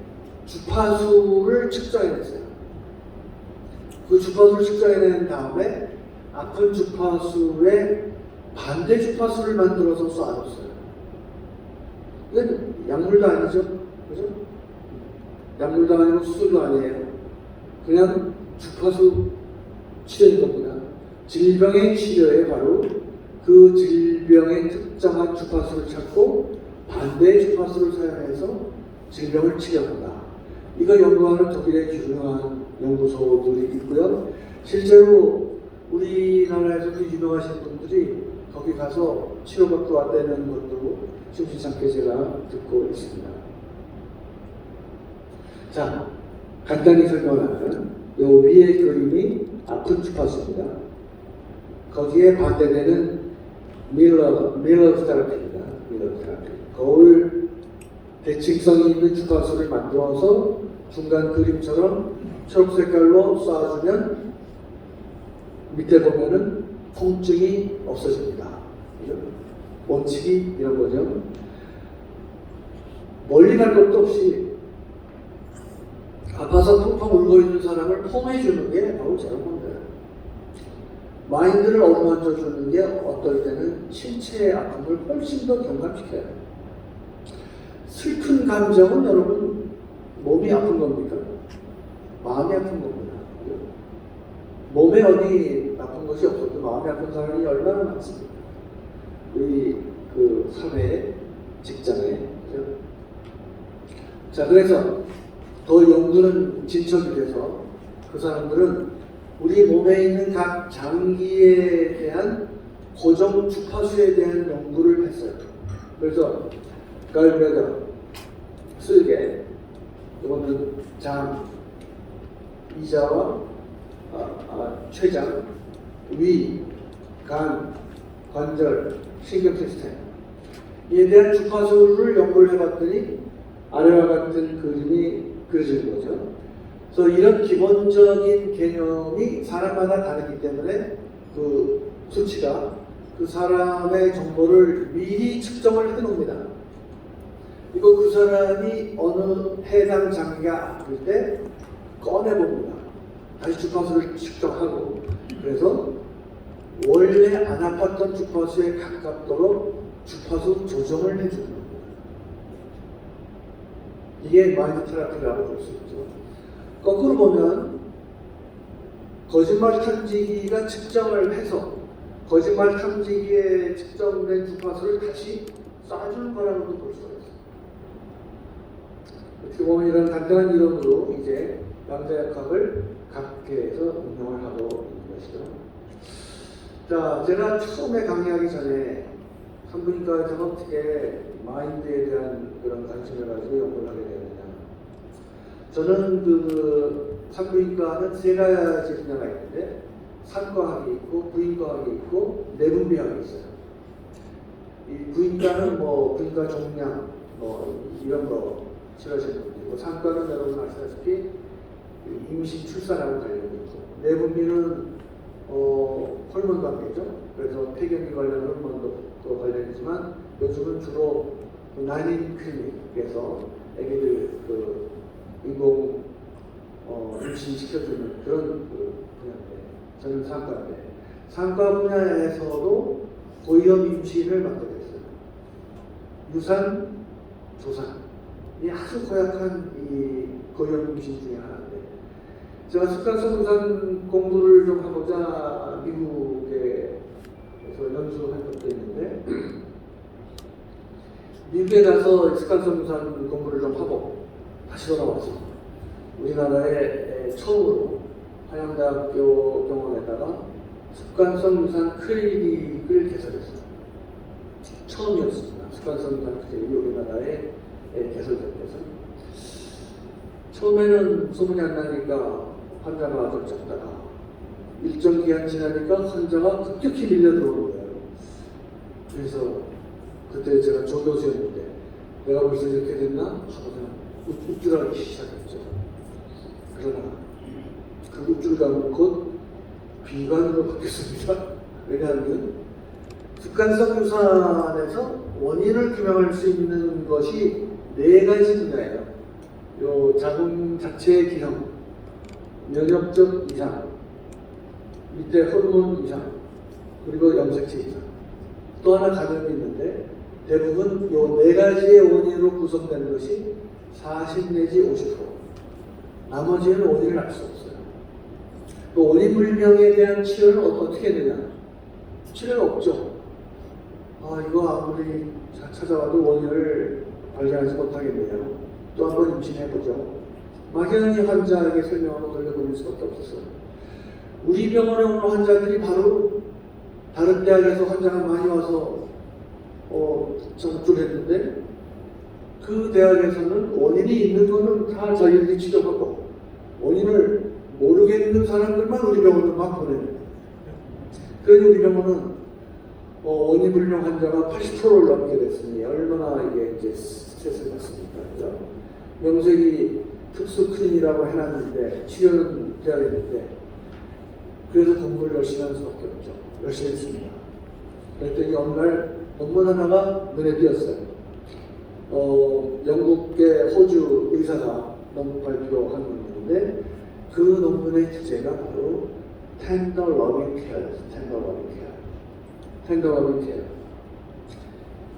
주파수를 측정해냈어요. 그 주파수를 측정해낸 다음에 아픈 주파수에 반대 주파수를 만들어서 쏴줬어요. 이건 약물도 아니죠, 그죠? 약물도 아니고 수술도 아니에요. 그냥 주파수 치료인 겁니다. 질병의 치료에 바로 그 질병의 특정한 주파수를 찾고 반대의 주파수를 사용해서 질병을 치료한다. 이거 연구하는 독일의 유명한 연구소들이 있고요. 실제로 우리나라에서도 유명하신 분들이 거기 가서 치료받고 왔다는 것도 심심찮게 제가 듣고 있습니다. 자, 간단히 설명하면 요 위의 그림이 아픈 주파수입니다. 거기에 반대되는 밀러 테라피입니다. 밀러 테라피. 거울 대칭성이 있는 주파수를 만들어서 중간 그림처럼 초록색깔로 쏴주면 밑에 보면은 통증이 없어집니다. 원칙이 이런 거죠. 멀리 갈 것도 없이 아파서 펑펑 울고 있는 사람을 폼해주는 게 바로 저런 건데, 마인드를 어루만져 주는 게 어떨 때는 신체의 아픔을 훨씬 더 경감시켜요. 슬픈 감정은 여러분 몸이 아픈 겁니까? 마음이 아픈 겁니다. 몸에 어디 아픈 것이 없어도 마음이 아픈 사람이 얼마나 많습니까? 우리 그 사회에, 직장에. 자, 그래서 더 연구는 진척이 돼서 그 사람들은 우리 몸에 있는 각 장기에 대한 고정 주파수에 대한 연구를 했어요. 그래서 갈브레더, 쓸개, 이거는 장, 이자와 췌장, 위, 간, 관절, 신경 시스템 이에 대한 주파수를 연구를 해봤더니 아래와 같은 그림이 그려지는 거죠. 그래서 이런 기본적인 개념이 사람마다 다르기 때문에 그 수치가 그 사람의 정보를 미리 측정을 해놓습니다. 이거 그 사람이 어느 해당 장기가 아플 때 꺼내봅니다. 다시 주파수를 측정하고, 그래서 원래 안 아팠던 주파수에 가깝도록 주파수 조정을 해주는 겁니다. 이게 마인드 테라피라고 볼 수 있죠. 거꾸로 보면 거짓말 탐지기가 측정을 해서 거짓말 탐지기에 측정된 주파수를 다시 쏴주는 거라고도 볼 수가 있어요. 어떻게 보면 이런 간단한 이론으로 이제 양자역학을 각계에서 응용을 하고 있는 것이죠. 자, 제가 처음에 강의하기 전에 산부인과에서 어떻게 마인드에 대한 그런 관심을 가지고 연구를 하게 되었느냐. 저는 그 산부인과는 세 가지 분야가 있는데 산과학이 있고 부인과학이 있고 내분비학이 있어요. 이 부인과는 뭐 부인과 종양 뭐 이런 거 치료하시는 분들이고, 산과는 여러분 아시다시피 임신 출산하고 관련이 있고, 내분비는 호르몬 관계죠. 그래서 폐경기 관련 호르몬도 또 관련이지만 요즘은 주로 난임 클리닉에서 아기들 그 인공 임신시켜주는 그런 그 분야인데, 저는 산과인데, 산과 분야에서도 고위험 임신을 맡게 됐어요. 유산, 조산이 아주 고약한 이 고위험 임신 중에 하나인데, 제가 습관성 유산 공부를 좀 하고자 미국에서 연수한 것도 있는데, 미국에 가서 습관성 유산 공부를 좀 하고 다시 돌아와서 우리나라에 처음으로 한양대학교 병원에다가 습관성 유산 클리닉을 개설했어요. 처음이었습니다. 습관성 유산 클리닉이 우리나라에 개설됐어요. 처음에는 소문이 안 나니까 환자가 좀 적다가 일정 기간 지나니까 환자가 급격히 밀려 들어오는 거예요. 그래서 그때 제가 조교수였는데 내가 벌써 이렇게 됐나 하고 우쭐하기 시작했죠. 그러나 그 우쭐감은 곧 비관으로 바뀌었습니다. 왜냐하면 습관성 유산에서 원인을 규명할 수 있는 것이 네 가지 분야예요. 요 자궁 자체의 기형, 면역적 이상, 밑에 호르몬 이상, 그리고 염색체 이상. 또 하나 감염이 있는데 대부분 요 네 가지의 원인으로 구성되는 것이 40 내지 50%. 나머지는 원인을 알 수 없어요. 또 원인 불명에 대한 치료는 어떻게 해야 되냐? 치료가 없죠. 이거 아무리 찾아와도 원인을 발견하지 못하겠네요. 또 한 번 임신해보죠. 막연히 환자에게 설명하고 돌려보낼 수밖에 없었어요. 우리 병원에 오는 환자들이 바로 다른 대학에서 환자가 많이 와서 전투를 했는데 그 대학에서는 원인이 있는 거는 다 저희들이 치료하고 원인을 모르겠는 사람들만 우리 병원으로 막 보내는. 그러니 우리 병원은 원인 불명 환자가 80%를 넘게 됐으니 얼마나 이게 이제 스트레스를 받습니까? 그죠? 명색이 특수큰이라고 해놨는데 치료는 돼야 되는데 그래서 공부를 열심히 하는 수밖에 없죠. 열심히 했습니다. 그랬더니 어느 날 논문 하나가 눈에 띄었어요. 영국계 호주 의사가 논문 발표한 논문인데 그 논문의 주제가 바로 Tender Loving Care였어요. Tender Loving Care. Tender Loving Care.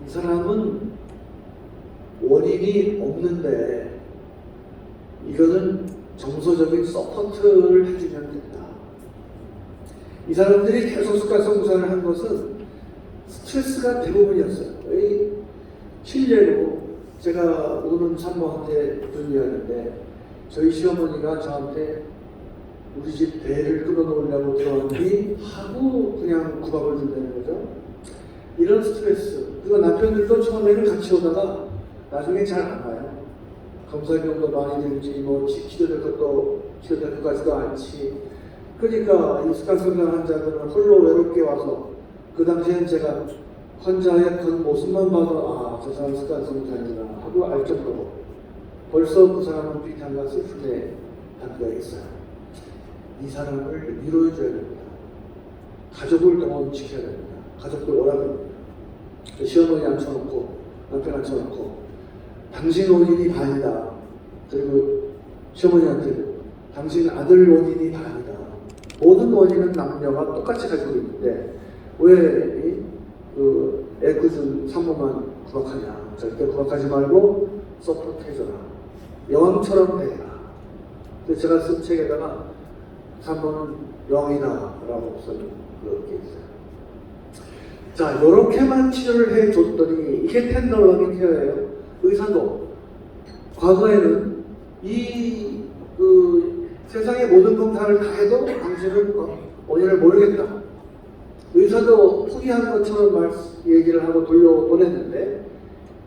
이 사람은 원인이 없는데 이거는 정서적인 서포트를 해주면 된다. 이 사람들이 계속 습관성무산을 한 것은 스트레스가 대부분이었어요. 실례로 제가 오는 산모한테 그런 이야기하는데 저희 시어머니가 저한테 우리 집 배를 끊어놓으려고 들어왔니? 하고 그냥 구박을 준다는 거죠. 이런 스트레스. 그리고 남편들도 처음에는 같이 오다가 나중에 잘 안 와요. 검사 비용도 많이 들지, 치료될 것도 치료될 것 같지도 않지. 그러니까 이 습관성장 환자들은 홀로 외롭게 와서 그 당시엔 제가 환자의 그 모습만 봐도 저 사람 습관성장이구나 하고 알 정도로 벌써 그 사람은 비탄과 슬픔에 담겨 있어요. 이 사람을 위로해줘야 됩니다. 가족을 동원시켜야 됩니다. 가족들 오라고 합니다. 시어머니 앉혀놓고 남편 앉혀놓고 당신 원인이 반이다. 그리고 시어머니한테 당신 아들 원인이 반이다. 모든 원인은 남녀가 똑같이 가지고 있는데 왜 애꿎은 산모만 구박하냐. 절대 구박하지 말고 서포트 해줘라. 여왕처럼 해라. 그래서 제가 쓴 책에다가 산모는 영이다 라고 쓴 그렇게 있어요. 자, 이렇게만 치료를 해줬더니 이게 텐더 러빙 케어예요. 의사도 과거에는 세상의 모든 검사를 다 해도 당신은 원인을 모르겠다. 의사도 포기한 것처럼 얘기를 하고 돌려보냈는데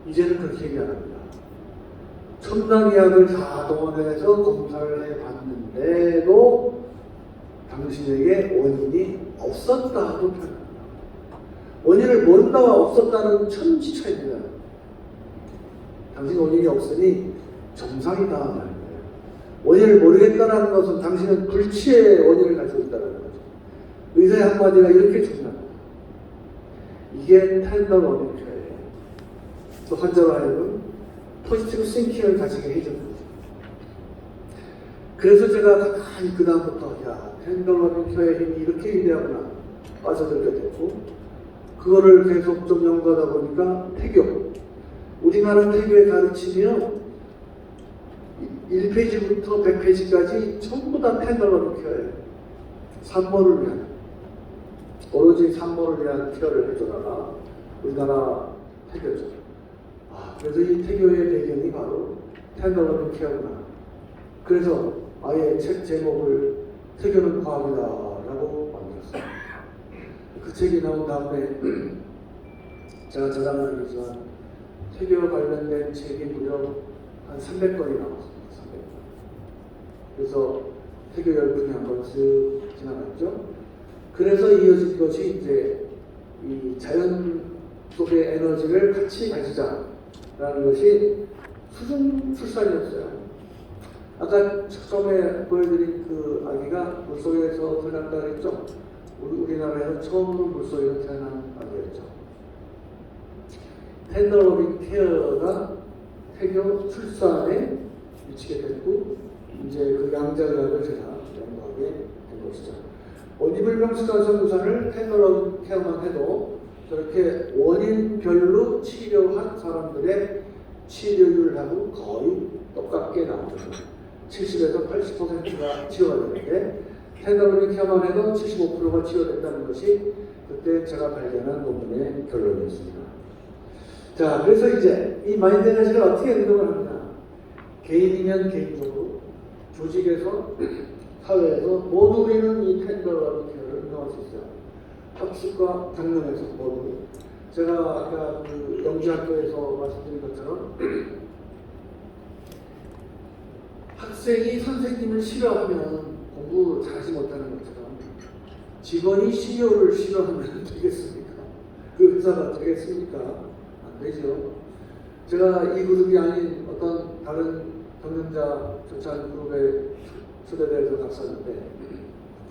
이제는 그렇게 얘기 안 합니다. 첨단의학을 다 동원해서 검사를 해봤는데도 당신에게 원인이 없었다고 표현합니다. 원인을 모른다와 없었다는 천지차이입니다. 당신 원인이 없으니 정상이다 하는 거예요. 원인을 모르겠다는 것은 당신은 불치의 원인을 가지고 있다는 거죠. 의사의 한마디가 이렇게 중요합니다. 이게 텐더 러빙 케어예요. 또 환자로 하여금 포지티브 싱킹을 가지게 해주는 거죠. 그래서 제가 가만히 그 다음부터 텐더 러빙 케어의 힘이 이렇게 위대하구나 빠져들게 됐고 그거를 계속 좀 연구하다 보니까 태교. 우리나라 태교의 가르침이요. 1페이지부터 100페이지까지 전부 다 텐더 러빙 케어예요. 산모를 위한. 오로지 산모를 위한 케어를 해줘라. 우리나라 태교죠. 그래서 이 태교의 배경이 바로 텐더 러빙 케어구나. 그래서 아예 책 제목을 태교는 과학이다라고 만들었어요. 그 책이 나온 다음에 제가 저장을 하지만 태교 관련된 책이 무려 한 300권이 나왔습니다. 300권. 그래서 태교 열풍이 한번 쓱 지나갔죠. 그래서 이어진 것이 이제 이 자연 속의 에너지를 같이 가지자라는 것이 수중 출산이었어요. 아까 처음에 보여드린 그 아기가 물속에서 태어났다 그랬죠. 우리나라에서 처음으로 물속에서 태어난 아기였죠. 텐더 러빙 케어가 태교 출산에 미치게 됐고 이제 그 양자의학을 제가 연구하게 된 것이죠. 원인불명 습관성무산을 텐더 러빙 케어만 해도 저렇게 원인별로 치료한 사람들의 치료율하고 거의 똑같게 나옵니다. 70에서 80%가 치료가 되는데 테너로니카만 해도 75%가 치료됐다는 것이 그때 제가 발견한 논문의 결론이었습니다. 자, 그래서 이제 이 마인드 에너지를 어떻게 운동을 합니다. 개인이면 개인적으로, 조직에서, 사회에서 모두 우리는 이 테너로니카를 운동할 수 있어요. 학습과 경영에서 모두. 제가 아까 그 영지학교에서 말씀드린 것처럼 학생이 선생님을 싫어하면 공부 잘하지 못하는 것처럼 직원이 CEO를 싫어하면 되겠습니까? 그 회사가 되겠습니까? 안 되죠. 제가 이 그룹이 아닌 어떤 다른 경영자 조찬 그룹에 초대돼서 갔었는데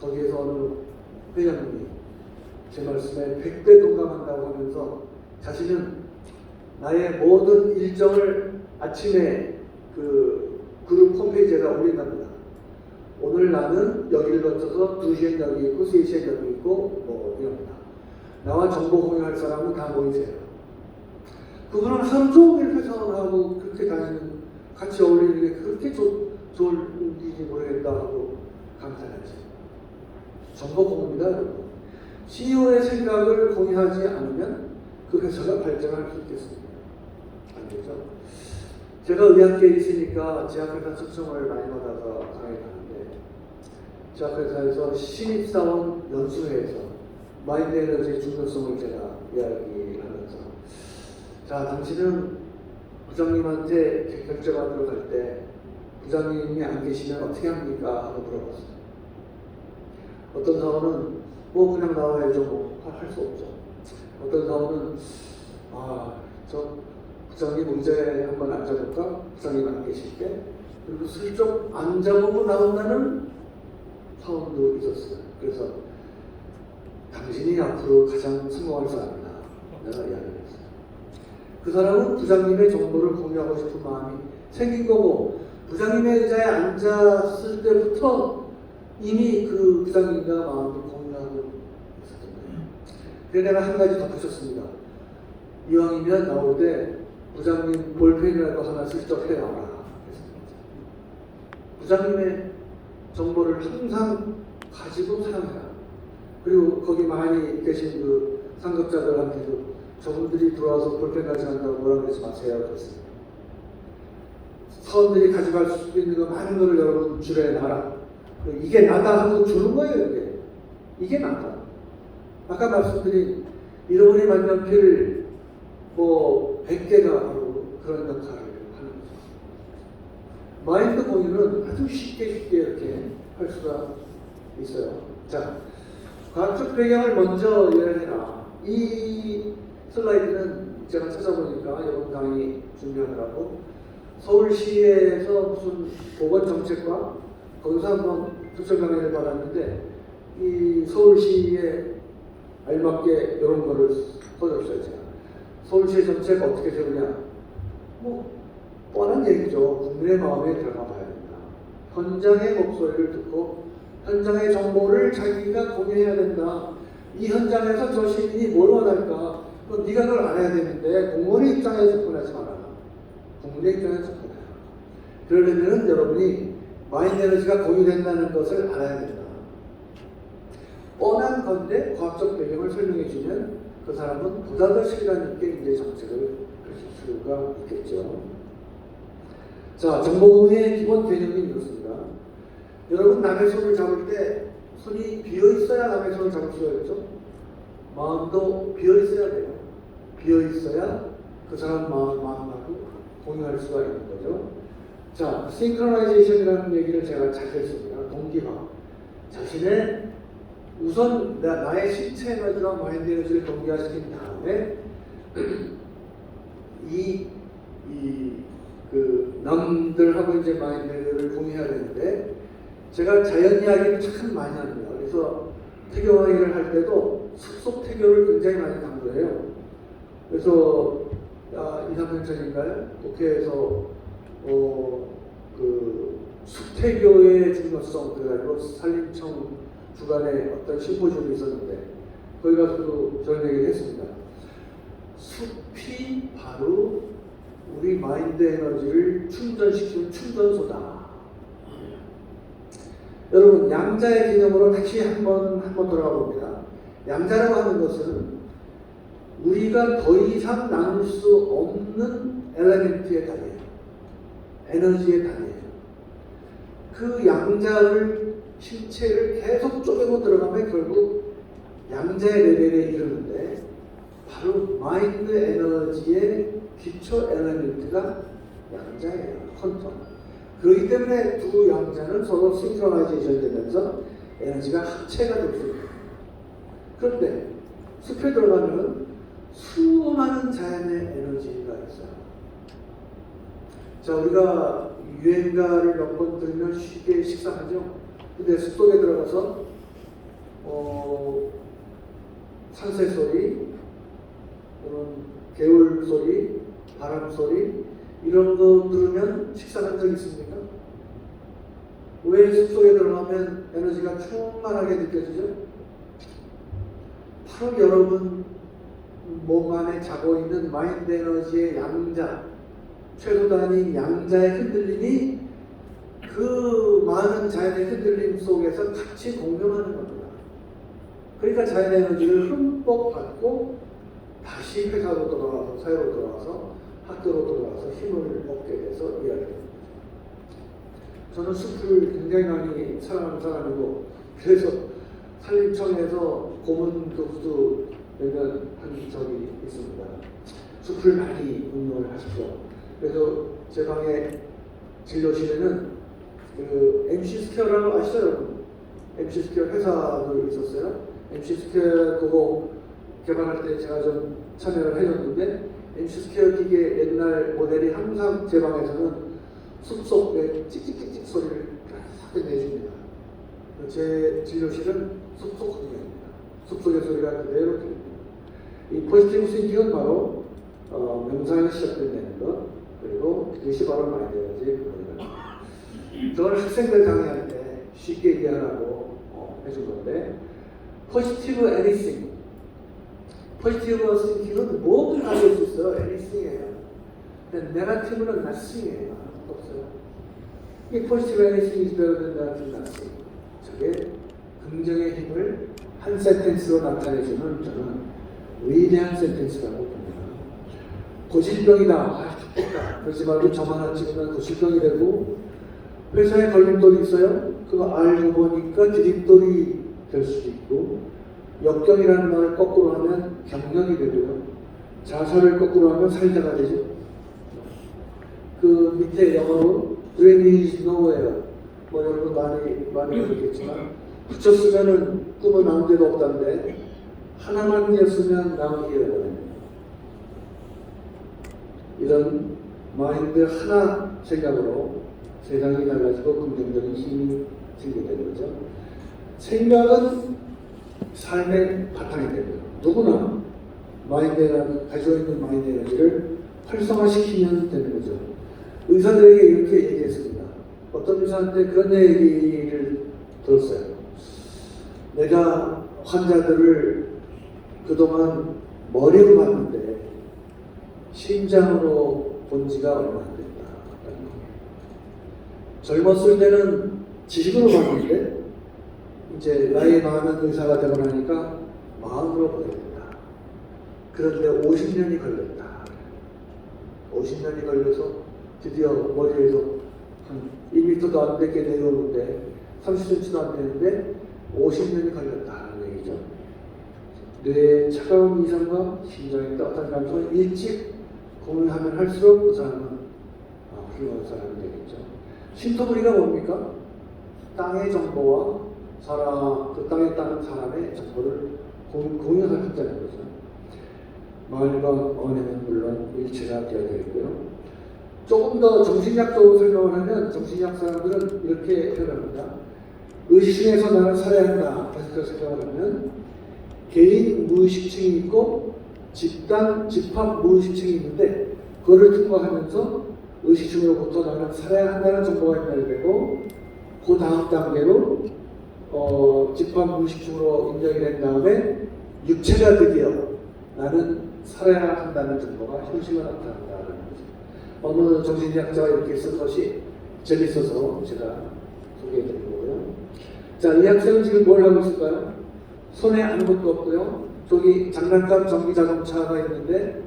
거기에서 어느 회장님이 제 말씀에 100배 동감한다고 하면서 자신은 나의 모든 일정을 아침에 그 그룹 홈페이지에다 올린답니다. 오늘 나는 여기를 거쳐서 2시엔 여기 있고 3시엔 여기 있고 뭐 이럽니다. 나와 정보 공유할 사람은 다 모이세요. 그분은 하루 종일 회사원하고 그렇게 다니는 같이 어울리는 게 그렇게 좋은 일인지 모르겠다 하고 감탄했죠. 정보 공유입니다, 여러분. CEO의 생각을 공유하지 않으면 그 회사가 발전할 수 있겠습니까? 안 되죠. 제가 의학계에 있으니까 제약회사 초청을 많이 받아서 강의 가는데 제약회사에서 신입사원 연수회에서 마인드 에너지의 중요성을 제가 이야기하면서 자, 당신은 부장님한테 결제받으러 갈 때 부장님이 안 계시면 어떻게 합니까? 하고 물어봤어요. 어떤 사원은 뭐 그냥 나와야죠. 뭐 할 수 없죠. 어떤 사원은 저 부장님 의자에 한번 앉아볼까? 부장님 안 계실 때 그리고 슬쩍 앉아보고 나온다는 사원도 있었어요. 그래서 당신이 앞으로 가장 성공할 사람이다. 내가 이야기를 했어요. 그 사람은 부장님의 정보를 공유하고 싶은 마음이 생긴 거고 부장님의 의자에 앉았을 때부터 이미 그 부장님과 마음을 공유하고 있었던 거예요. 그래서 내가 한 가지 덧붙였습니다. 이왕이면 나올 때 부장님 볼펜이라도 하나 슬쩍 해와라. 부장님의 정보를 항상 가지고 사용해라. 그리고 거기 많이 계신 그 상급자들한테도 저분들이 들어와서 볼펜 가져간다고 뭐라 그러지 마세요. 그랬습니다. 사원들이 가져갈 수 있는 거 많은 거를 여러분 줄에 놔라. 이게 나다 하고 주는 거예요. 이게 나다. 아까 말씀드린 잃어버린 만년필 뭐 100개가 바로 그런 역할을 하는 거죠. 마인드 공유는 아주 쉽게 이렇게 할 수가 있어요. 자, 과학적 배경을 먼저 이야기해라. 이 슬라이드는 제가 찾아보니까 이번 강의 준비하느라고 서울시에서 무슨 보건정책과 거기서 한번 특별 강의를 받았는데 이 서울시에 알맞게 이런 거를 써줬어요. 제가. 서울시의 정책 어떻게 세우냐? 뭐 뻔한 얘기죠. 국민의 마음에 들어가 봐야 된다. 현장의 목소리를 듣고 현장의 정보를 자기가 공유해야 된다. 이 현장에서 저 시민이 뭘 원할까? 그럼 네가 그걸 알아야 되는데 공무원의 입장에 접근하지 마라. 국민의 입장에 접근해라. 그러려면 여러분이 마인드 에너지가 공유된다는 것을 알아야 된다. 뻔한 건데 과학적 배경을 설명해 주면 그 사람은 보다 더 실감 있게 이제 정책을 할 수가 있겠죠. 자, 정보공유의 기본 개념이 이렇습니다. 여러분 남의 손을 잡을 때 손이 비어 있어야 남의 손을 잡을 수가 있죠. 마음도 비어 있어야 돼요. 비어 있어야 그 사람 마음하고 공유할 수가 있는 거죠. 자, 싱크로나이제이션이라는 얘기를 제가 자주 했습니다. 동기화. 자신의 우선 나의 신체 에너지와 마인드 에너지를 동기화시킨 다음에 그 남들하고 이제 마인드 에너지를 공유해야 되는데 제가 자연 이야기를 참 많이 합니다. 그래서 태교 강의를 할 때도 숲속 태교를 굉장히 많이 강조해요. 그래서 2, 3년 전인가요? 국회에서 그 숲태교의 중요성 그래가지고 산림청 주간에 어떤 심포지움이 있었는데 거기 가서도 저런 얘기를 했습니다. 숲이 바로 우리 마인드 에너지를 충전시키는 충전소다. 여러분 양자의 개념으로 다시 한번 돌아가 봅니다. 양자라고 하는 것은 우리가 더 이상 나눌 수 없는 엘레멘트의 단위예요. 에너지의 단위예요. 그 양자를 실체를 계속 쪼개고 들어가면 결국 양자의 레벨에 이르는데 바로 마인드 에너지의 기초 엘레멘트가 양자예요. 퀀텀. 그렇기 때문에 두 양자는 서로 싱크로나이제이션 되면서 에너지가 합체가 될 수 있어요. 그런데 숲에 들어가면 수많은 자연의 에너지가 있어요. 자, 우리가 유행가를 몇 번 들으면 쉽게 식상하죠. 근데 숲속에 들어가서 산새 소리, 또는 개울 소리, 바람 소리 이런 거 들으면 식상한 적 있습니까? 왜 숲속에 들어가면 에너지가 충만하게 느껴지죠? 바로 여러분 몸 안에 자고 있는 마인드 에너지의 양자, 최소 단위 양자의 흔들림이 그 많은 자연의 흔들림 속에서 같이 공존하는 겁니다. 그러니까 자연의 에너지를 흠뻑 받고 다시 회사로 돌아와서 사회로 돌아와서 학교로 돌아와서 힘을 얻게 돼서 일하게 됩니다. 저는 숲을 굉장히 많이 사랑하는 사람이고 그래서 산림청에서 고문 교수도 몇 년 한 적이 있습니다. 숲을 많이 운영을 하십시오. 그래서 제 방에 진료실에는 그 MC 스퀘어라고 아시죠 여러분? MC 스퀘어 회사도 있었어요. MC 스퀘어 그거 개발할 때 제가 좀 참여를 해줬는데 MC 스퀘어 기계 옛날 모델이 항상 제 방에서는 숲속의 찍찍찍찍 소리를 계속 내줍니다. 제 진료실은 숲속 환경입니다. 숲속의 소리가 그대로 들립니다. 이 포지티브 싱킹은 바로 명상을 시작된다는 것, 그리고 그것이 바로 마인드 에너지의 근원입니다. 저는 학생들 강의할 때 쉽게 이해하라고 해준 건데 포지티브 애니싱, 포지티브 싱킹은 뭐든 가질 수 있어요. 애니싱이에요. 근데 네거티브는 나싱이에요. 없어요. 이 포지티브 애니싱 is better than negative nothing. 저게 긍정의 힘을 한 센텐스로 나타내주는 저는 위대한 센텐스라고 봅니다. 고질병이다. 아, 죽겠다. 그러지 말고 점 하나 찍으면 고질병이 되고 회사에 걸림돌이 있어요. 그거 알고 보니까 디딤돌이 될 수도 있고 역경이라는 말을 거꾸로 하면 경력이 되고요. 자살을 거꾸로 하면 살자가 되죠. 그 밑에 영어로 Dream is nowhere. 뭐 여러분 많이 듣겠지만 붙였으면은 꿈은 아무 데도 없다는데 하나만 띄었으면 나오기가 됩니다. 이런 마인드 하나 생각으로 세상이 달라지고 긍정적인 힘이 생기게 되는 거죠. 생각은 삶의 바탕이 됩니다. 누구나 마인드에는 가지고 있는 마인드 에너지를 활성화시키면 되는 거죠. 의사들에게 이렇게 얘기했습니다. 어떤 의사한테 그런 얘기를 들었어요. 내가 환자들을 그동안 머리로 봤는데 심장으로 본 지가 얼마 안 됐다. 젊었을 때는 지식으로 봤는데 이제 나이 많은 의사가 되고 나니까 마음으로 보게 된다. 그런데 50년이 걸렸다. 50년이 걸려서 드디어 머리에서 한 1m도 안 되게 내려오는데 30cm도 안 되는데 50년이 걸렸다는 얘기죠. 뇌의 차가운 이상과 심장의 따뜻한 감정을 일찍 공유하면 할수록 그 사람은 훌륭한 사람이 되겠죠. 신토부리가 뭡니까? 땅의 정보와 그 땅에 따른 사람의 정보를 공유하자는 거죠. 말과 언어는 물론 일치가 되어야 되겠고요. 조금 더 정신학적으로 설명을 하면 정신학 사람들은 이렇게 표현합니다. 의식에서 나는 살아야 한다. 그래서 생각을 하면 개인 무의식층이 있고 집단, 집합 무의식층이 있는데 그거를 특화하면서 의식층으로부터 나는 살아야 한다는 정보가 인멸되고 그 다음 단계로 집합 무의식층으로 인정이 된 다음에 육체가 드디어 나는 살아야 한다는 정보가 현실로 나타난다는 거죠. 어느 정신의학자가 이렇게 쓴 것이 재밌어서 제가 소개해드린 거고요. 자, 이 학생은 지금 뭘 하고 있을까요? 손에 아무것도 없고요. 저기 장난감 전기 자동차가 있는데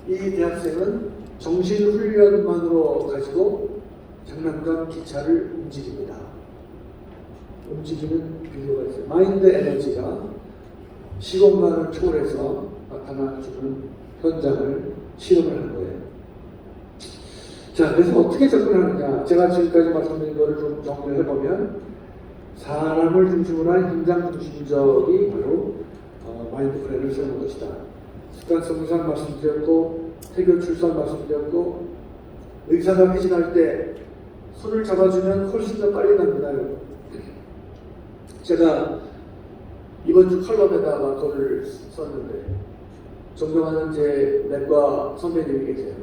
이 대학생은 정신훈련만으로 가지고 장난감 기차를 움직입니다. 움직이는 비디오가 있어요. 마인드 에너지가 시공간을 초월해서 나타나주는 현장을 실험을 한 거예요. 자, 그래서 어떻게 접근하느냐? 제가 지금까지 말씀드린 거를 좀 정리해 보면 사람을 중심으로 한 현장 중심적이 바로 마인드 플랜을 세우는 것이다. 습관성 의상 말씀드렸고, 태교 출산 말씀드렸고, 의사가 회진할 때 손을 잡아주면 훨씬 더 빨리 납니다. 제가 이번 주 칼럼에다가 글을 썼는데 존경하는 제 내과 선배님이 계세요.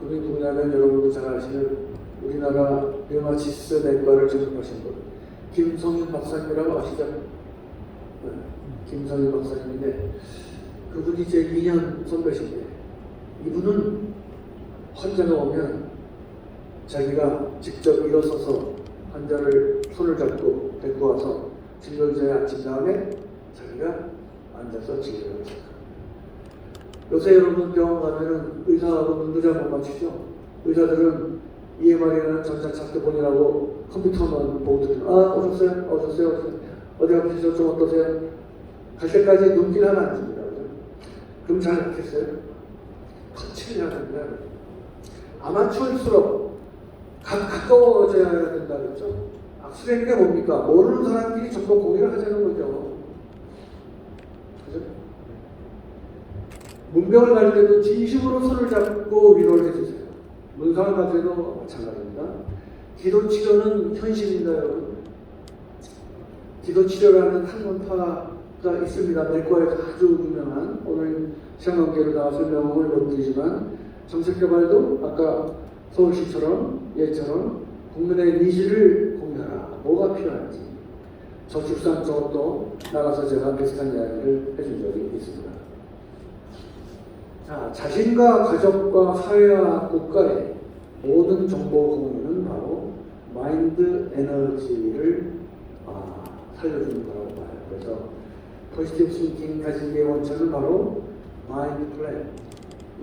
그분이 누구냐면 여러분도 잘 아시는 우리나라 류마티스 내과를 전공하신 분 김성윤 박사님이라고 아시죠? 네, 김성윤 박사님인데 그분이 제 2년 선배신데 이분은 환자가 오면 자기가 직접 일어서서 환자를 손을 잡고 데리고 와서 진료의자에 앉힌 다음에 자기가 앉아서 진료를 합니다. 요새 여러분 병원 가면은 의사하고 눈도 잘 못 맞추죠? 의사들은 EMR이라는 전자착도 보느라고 컴퓨터만 보고 들으면 오셨어요? 어디 아프시죠? 좀 어떠세요? 갈 때까지 눈길 하나 안 줍니다. 그럼 잘 않겠어요? 터치를 해야 됩니다. 아마추어일수록 가까워져야 된다 그랬죠? 악수라는 게 뭡니까? 모르는 사람끼리 정보 공유를 하자는 거죠. 그죠? 문병을 갈 때도 진심으로 손을 잡고 위로를 해주세요. 문상을 갈 때도 마찬가지입니다. 기도 치료는 현실입니다, 여러분. 기도 치료라는 학문파가 있습니다. 내과에서 아주 유명한, 오늘 시간관계로 다 설명을 못 드리지만, 정책개발도 아까 서울시처럼 예처럼 국민의 니즈를 공유하라. 뭐가 필요한지. 저출산 쪽도 나가서 제가 비슷한 이야기를 해준 적이 있습니다. 자, 자신과 가족과 사회와 국가의 모든 정보 공유는 바로 마인드 에너지를 살려주는 거라고 봐요. 그래서 포지티브 싱킹 가지기의 원천은 바로 마인드 플랜.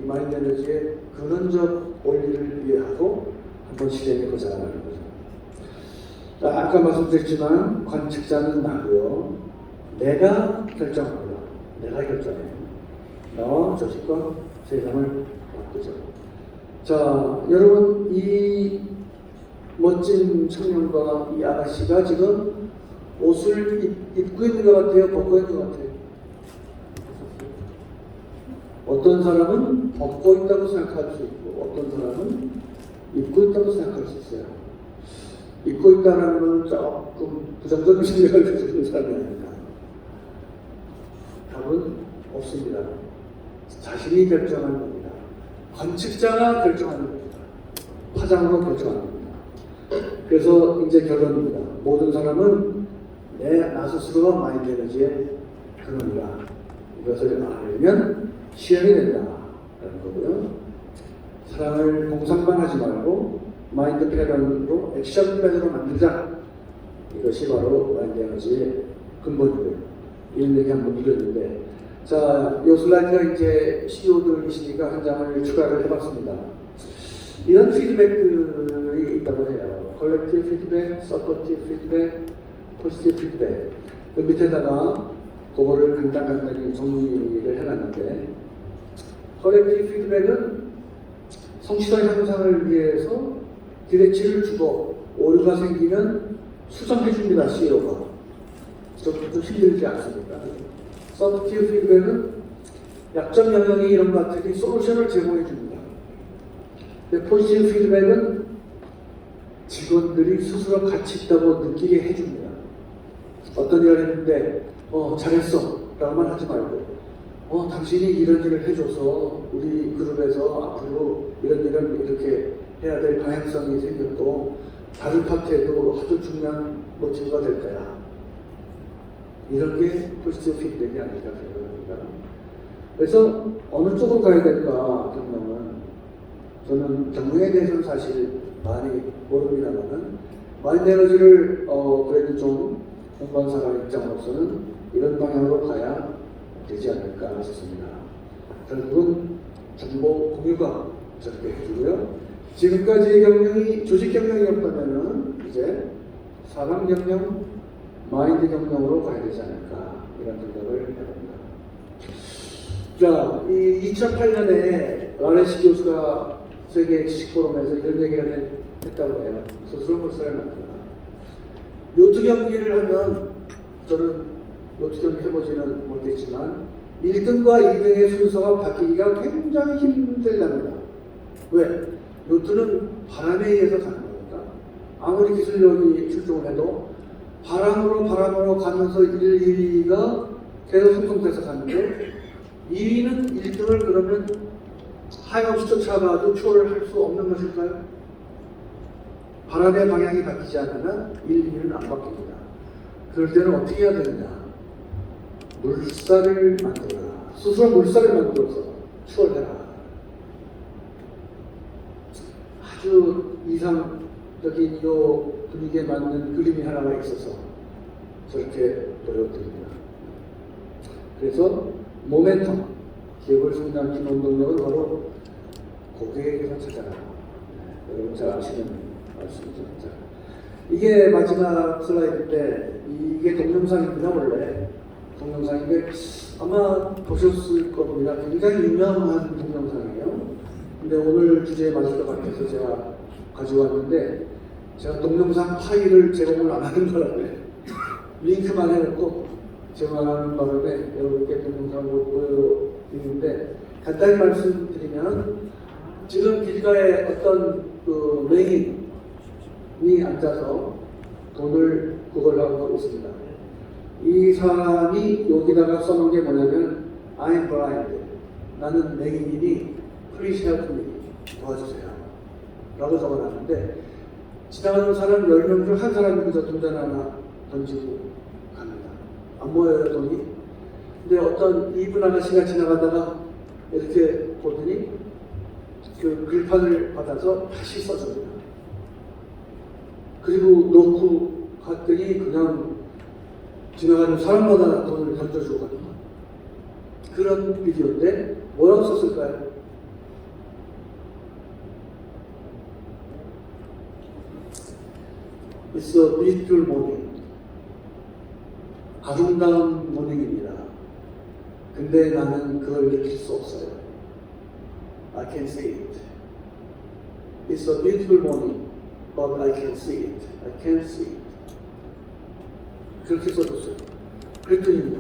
이 마인드 에너지의 근원적 원리를 이해하고 한번 실행해 보자는 거죠. 자, 아까 말씀드렸지만 관측자는 나고요. 내가 결정합니다. 내가 결정해요. 나와 조직과 세상을 바꾸죠. 자, 여러분 이 멋진 청년과 이 아가씨가 지금 옷을 입고 있는 것 같아요? 벗고 있는 것 같아요? 어떤 사람은 벗고 있다고 생각할 수 있고 어떤 사람은 입고 있다고 생각할 수 있어요. 입고 있다는 건 조금 부정적인 생각을 가지고 있는 사람이 아닙니다. 답은 없습니다. 자신이 결정하는 겁니다. 관측자가 결정하는 겁니다. 파장으로 결정하는 겁니다. 그래서 이제 결론입니다. 모든 사람은 나 스스로가 마인드 에너지의 근원이다. 이것을 알면 실현이 된다라는 거고요. 사랑을 공상만 하지 말고 마인드 플랜으로 액션 플랜으로 만들자. 이것이 바로 마인드 에너지의 근본이고요. 이런 얘기 한번 드렸는데, 자, 요 슬라이드가 이제 CEO들이시니까 한 장을 추가를 해봤습니다. 이런 피드백들이 있다고 해요. 컬렉티브 피드백, 서포티브 피드백, 포지티브 피드백. 그 밑에다가 그거를 간단히 정리를 해놨는데, 컬렉티브 피드백은 성취도 향상을 위해서 기대치를 주고 오류가 생기면 수정해 줍니다. CEO가. 좀 힘들지 않습니까? 서포티브 피드백은 약점 영역이 이런 것 같으니 솔루션을 제공해 줍니다. 포지티브 피드백은 직원들이 스스로 가치 있다고 느끼게 해줍니다. 어떤 일을 했는데 잘했어 라고만 하지 말고 당신이 이런 일을 해줘서 우리 그룹에서 앞으로 이런 일을 이렇게 해야 될 방향성이 생겼고 다른 파트에도 아주 중요한 모티브가 될 거야. 이런 게 포지티브 피드백이 아닐까 생각합니다. 그래서 어느 쪽으로 가야 될까 경영은 저는 경영에 대해서는 사실 많이 모릅니다만은 마인드 에너지를 그래도 좀 공부한 사람 입장으로서는 이런 방향으로 가야 되지 않을까 싶습니다. 결국은 정보 공유가 저렇게 해주고요. 지금까지의 경영이 조직 경영이었다면은 이제 사람 경영, 마인드 경영으로 가야 되지 않을까 이런 생각을 해봅니다. 자, 이 2008년에 라레시 교수가 세계 지식 포럼에서 이런 얘기를 했다고 해요. 스스로 물살을 만든다. 요트 경기를 하면 저는 요트 경기 해보지는 못했지만 1등과 2등의 순서가 바뀌기가 굉장히 힘들답니다. 왜? 요트는 바람에 의해서 가는 거니까 아무리 기술력이 출중을 해도 바람으로 가면서 1, 2위가 계속 형성돼서 가는데 2위는 1등을 그러면 하염없이 쫓아가도 추월을 할 수 없는 것일까요? 바람의 방향이 바뀌지 않으면 1, 2위는 안 바뀝니다. 그럴 때는 어떻게 해야 되느냐? 물살을 만들어라. 스스로 물살을 만들어서 추월해라. 아주 이상적인 요 분위기에 맞는 그림이 하나가 있어서 저렇게 보여드립니다. 그래서 모멘텀, 기업을 성장시키는 운동력은 바로 고객에게서 찾아라. 여러분 잘 아시는 말씀이죠. 자, 이게 마지막 슬라이드인데 이게 동영상입니다. 원래 동영상인데 아마 보셨을 겁니다. 굉장히 유명한 동영상이에요. 근데 오늘 주제에 맞을 것 같아서 제가 가져왔는데 제가 동영상 파일을 제공을 안 하는 바람에 링크만 해놓고 제공하는 바람에 여러분께 동영상을 보여드리는데 간단히 말씀드리면 지금 길가에 어떤 그 맹인이 앉아서 돈을 구걸하고 있습니다. 이 사람이 여기다가 써놓은 게 뭐냐면 I'm blind. 나는 맹인이니 Please help me. 도와주세요. 라고 적어놨는데 지나가는 사람 10명 중 한 사람이 그저 동전 하나 던지고 갑니다. 안 모여요 돈이. 근데 어떤 이분 아가씨가 지나가다가 이렇게 보더니 그 글판을 받아서 다시 써줍니다. 그리고 놓고 갔더니 그냥 지나가는 사람마다 돈을 던져주고 가는 거예요. 그런 비디오인데 뭐라고 썼을까요? It's a beautiful morning. 아름다운 모닝입니다. 근데 나는 그걸 느낄 수 없어요. I can see it. It's a beautiful morning, but I can see it. I can't see it. 그렇게 써줬어요. 그랬더니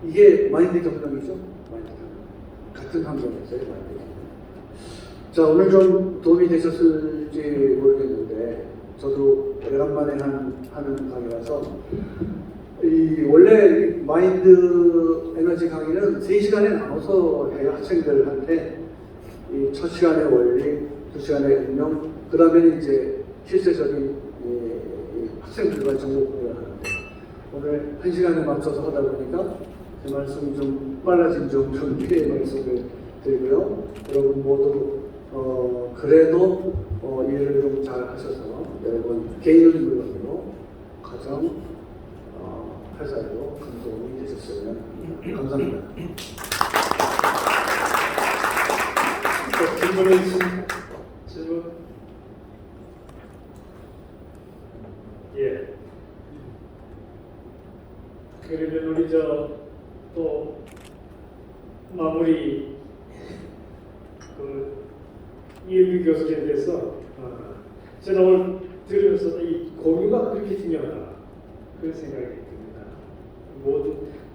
이게 마인드 경영이죠. 마인드 경영. 같은 환경에서의 마인드 경영. 자, 오늘 좀 도움이 되셨을지 모르겠는데 저도 오래간만에 하는 강의라서 원래 마인드 에너지 강의는 3시간에 나눠서 해요. 학생들한테 첫 시간의 원리, 2시간의 응용, 그 다음에 이제 실제적인 학생들과 정보 공유를 하는데 오늘 1시간에 맞춰서 하다 보니까 제 말씀이 좀 빨라진 점 피해 말씀을 드리고요. 여러분 모두 그래도 이해를 좀 잘 하셔서 여러분 개인은 물론이고 가정, 회사에도 큰 도움이 되셨으면 감사합니다. 질문? 예. 그러면 우리 또 마무리 이은미 교수에 대해서 제가 오늘 들으면서 이 공유가 그렇게 중요하다 그런 생각이 듭니다.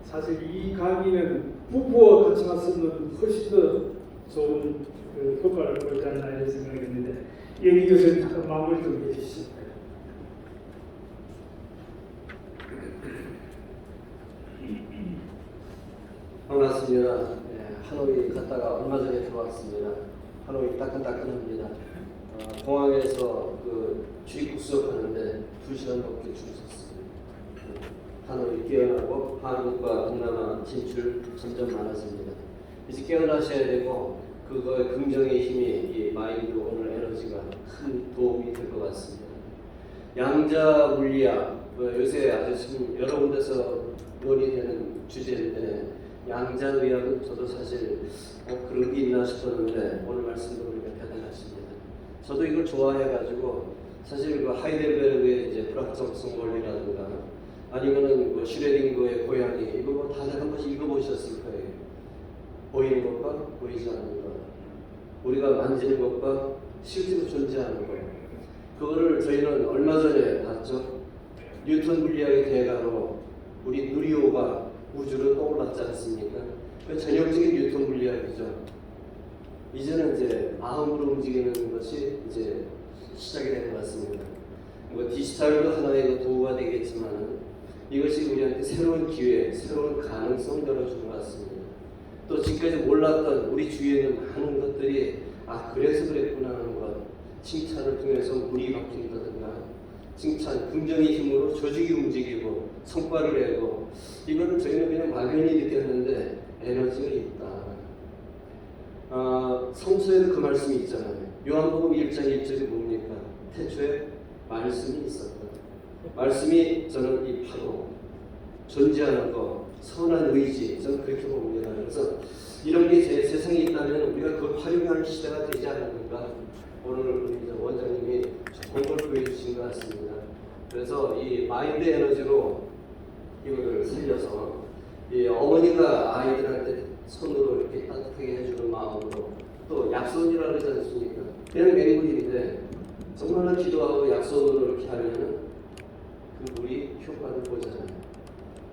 사실 이 강의는 부부와 같이 왔으면 훨씬 더 좋은 효과를 보지 않나 이런 생각이 드는데 이은미 교수님 마무리 좀 해주시죠. 반갑습니다. 네, 하노이 갔다가 얼마 전에 들어왔습니다. 하노이 따끈따끈합니다. 공항에서 주입국 수업하는데 2시간 넘게 줄 섰습니다. 하노이 깨어나고 한국과 동남아 진출 점점 많아집니다. 이제 깨어나셔야 되고 그거의 긍정의 힘이 이 마인드 오늘 에너지 에너지가 큰 도움이 될 것 같습니다. 양자 물리학, 요새 아주 참 여러 군데서 논의되는 주제인데 양자의학은 저도 사실 그런 게 있나 싶었는데 오늘 말씀 들으니까 대단하십니다. 저도 이걸 좋아해가지고 사실 그 하이델베르그의 이제 불확정성 원리라든가 아니면은 뭐 슈레딩거의 고양이 이거 뭐 다들 한 번씩 읽어보셨을 거예요. 보이는 것과 보이지 않는 것, 우리가 만지는 것과 실제로 존재하는 것. 그거를 저희는 얼마 전에 봤죠. 뉴턴 물리학의 대가로 우리 누리호가 우주로 떠올랐지 않습니까? 그 전형적인 뉴턴 물리학이죠. 이제는 이제 마음으로 움직이는 것이 이제 시작이 된 것 같습니다. 뭐 디지털도 하나의 도구가 되겠지만 이것이 우리한테 새로운 기회, 새로운 가능성 열어주는 것 같습니다. 또 지금까지 몰랐던 우리 주위에 있는 많은 것들이 그래서 그랬구나 하는 것, 칭찬을 통해서 물이 바뀐다든가 칭찬, 긍정의 힘으로 조직이 움직이고 성과를 내고 이거는 저희는 그냥 막연히 느꼈는데 에너지가 있다. 성서에도 그 말씀이 있잖아요. 요한복음 1장 1절이 뭡니까? 태초에 말씀이 있었다. 말씀이 저는 이 파도, 존재하는 것, 선한 의지, 저는 그렇게 봅니다. 그래서 이런 게 제 세상에 있다면 우리가 그걸 활용하는 시대가 되지 않는가. 오늘 우리 원장님이 좋은 걸 보여주신 것 같습니다. 그래서 이 마인드 에너지로 이거를 살려서 이 어머니가 아이들한테 손으로 이렇게 따뜻하게 해주는 마음으로 또 약손이라 그러지 않습니까? 그냥 맹물인데 정말로 기도하고 약손으로 이렇게 하면은 그 물이 효과를 보잖아요.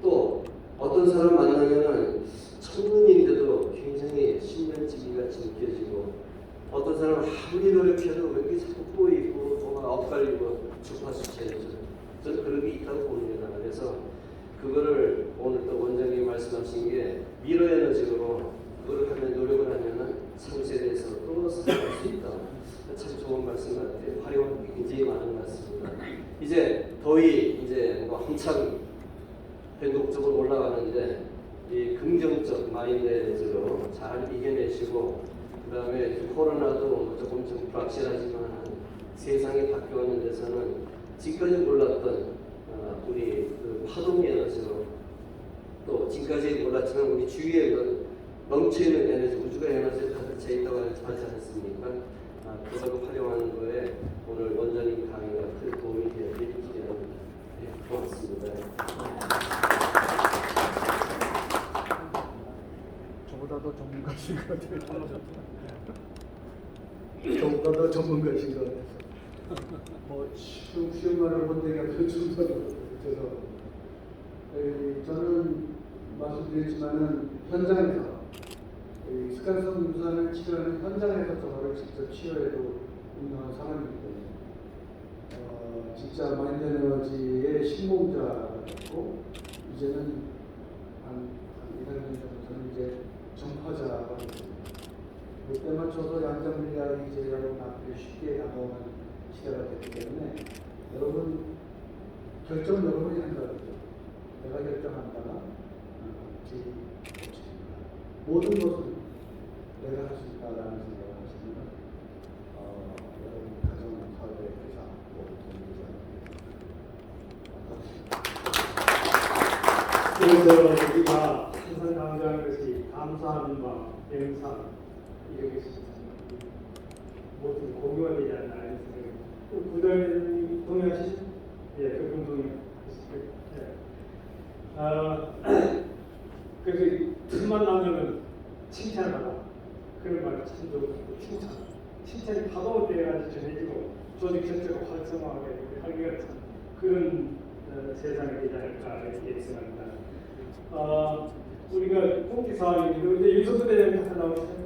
또 어떤 사람 만나면은 천문인데도 굉장히 신명지기같이 느껴지고 어떤 사람은 아무리 노력해도 왜 이렇게 자꾸 꼬이고 뭐가 엇갈리고 주파수체죠. 저는 그런 게 있다고 봅니다. 그래서 그거를 오늘 또 원장님이 말씀하신 게 미러 에너지로 그걸 하면 노력을 하면은 3세대에서 또 살아갈 수 있다. 참 좋은 말씀 같아요. 활용한 게 굉장히 많은 것 같습니다. 이제 더위 이제 뭐 한참 변곡적으로 올라가는데 이 긍정적 마인드 에너지로 잘 이겨내시고 그 다음에 코로나도 조금 좀 불확실하지만 세상이 바뀌어가는 데서는 지금까지 몰랐던 우리 그 파동 에너지로 또 지금까지 몰랐지만 우리 주위에 넘치는 에너지, 우주가 에너지가 가득 차 있다고 하지 않습니까? 그걸 활용하는 거에 오늘 원장님 강의가 큰 도움이 되었기를 기대합니다. 네, 고맙습니다. 저보다 더 전문가신 것 같아요. 저보다 더 전문가신 것 같아서 뭐 쉬운 말을 본다니까 표준 말을 그래서 저는 말씀드렸지만은 현장에서 습관성 유산을 치료하는 현장에서 저거를 직접 치료해도 운동한 사람이기 때문에 진짜 마인드 에너지의 신봉자고 이제는 한 2~3년 전부터는 이제 전파자가 됐습니다. 그때 맞춰서 양장 물리학이 이제 여러분 앞에 쉽게 다가오는 시대가 됐기 때문에 여러분 결정 여러분이 한다 그러죠. 내가 결정한다가 제 것입니다. 모든 것은 내가 할 수 있다라는 생각을 하시면 여러분 가정, 사회, 회사 모두 도움이 되지 않을까. 그래서 우리가 항상 강조하는 것이 감사하는 마음, 영상 이렇게 모두 공유가 되지 않나 이런 생각이. 부장님 동의하시죠? 예, 그분 동의하시죠? 예. 그래서 틈만 나면은 칭찬하라. 그런 말 참 좋고 칭찬이 파동을 때려가지고 전해지고 조직 전체가 활성화하게 하기가 참 그런 세상이 되지 않을까 이렇게 예상합니다. 우리가 공지 사항인데 이제 윤석열 대장님 잠깐 나오시죠?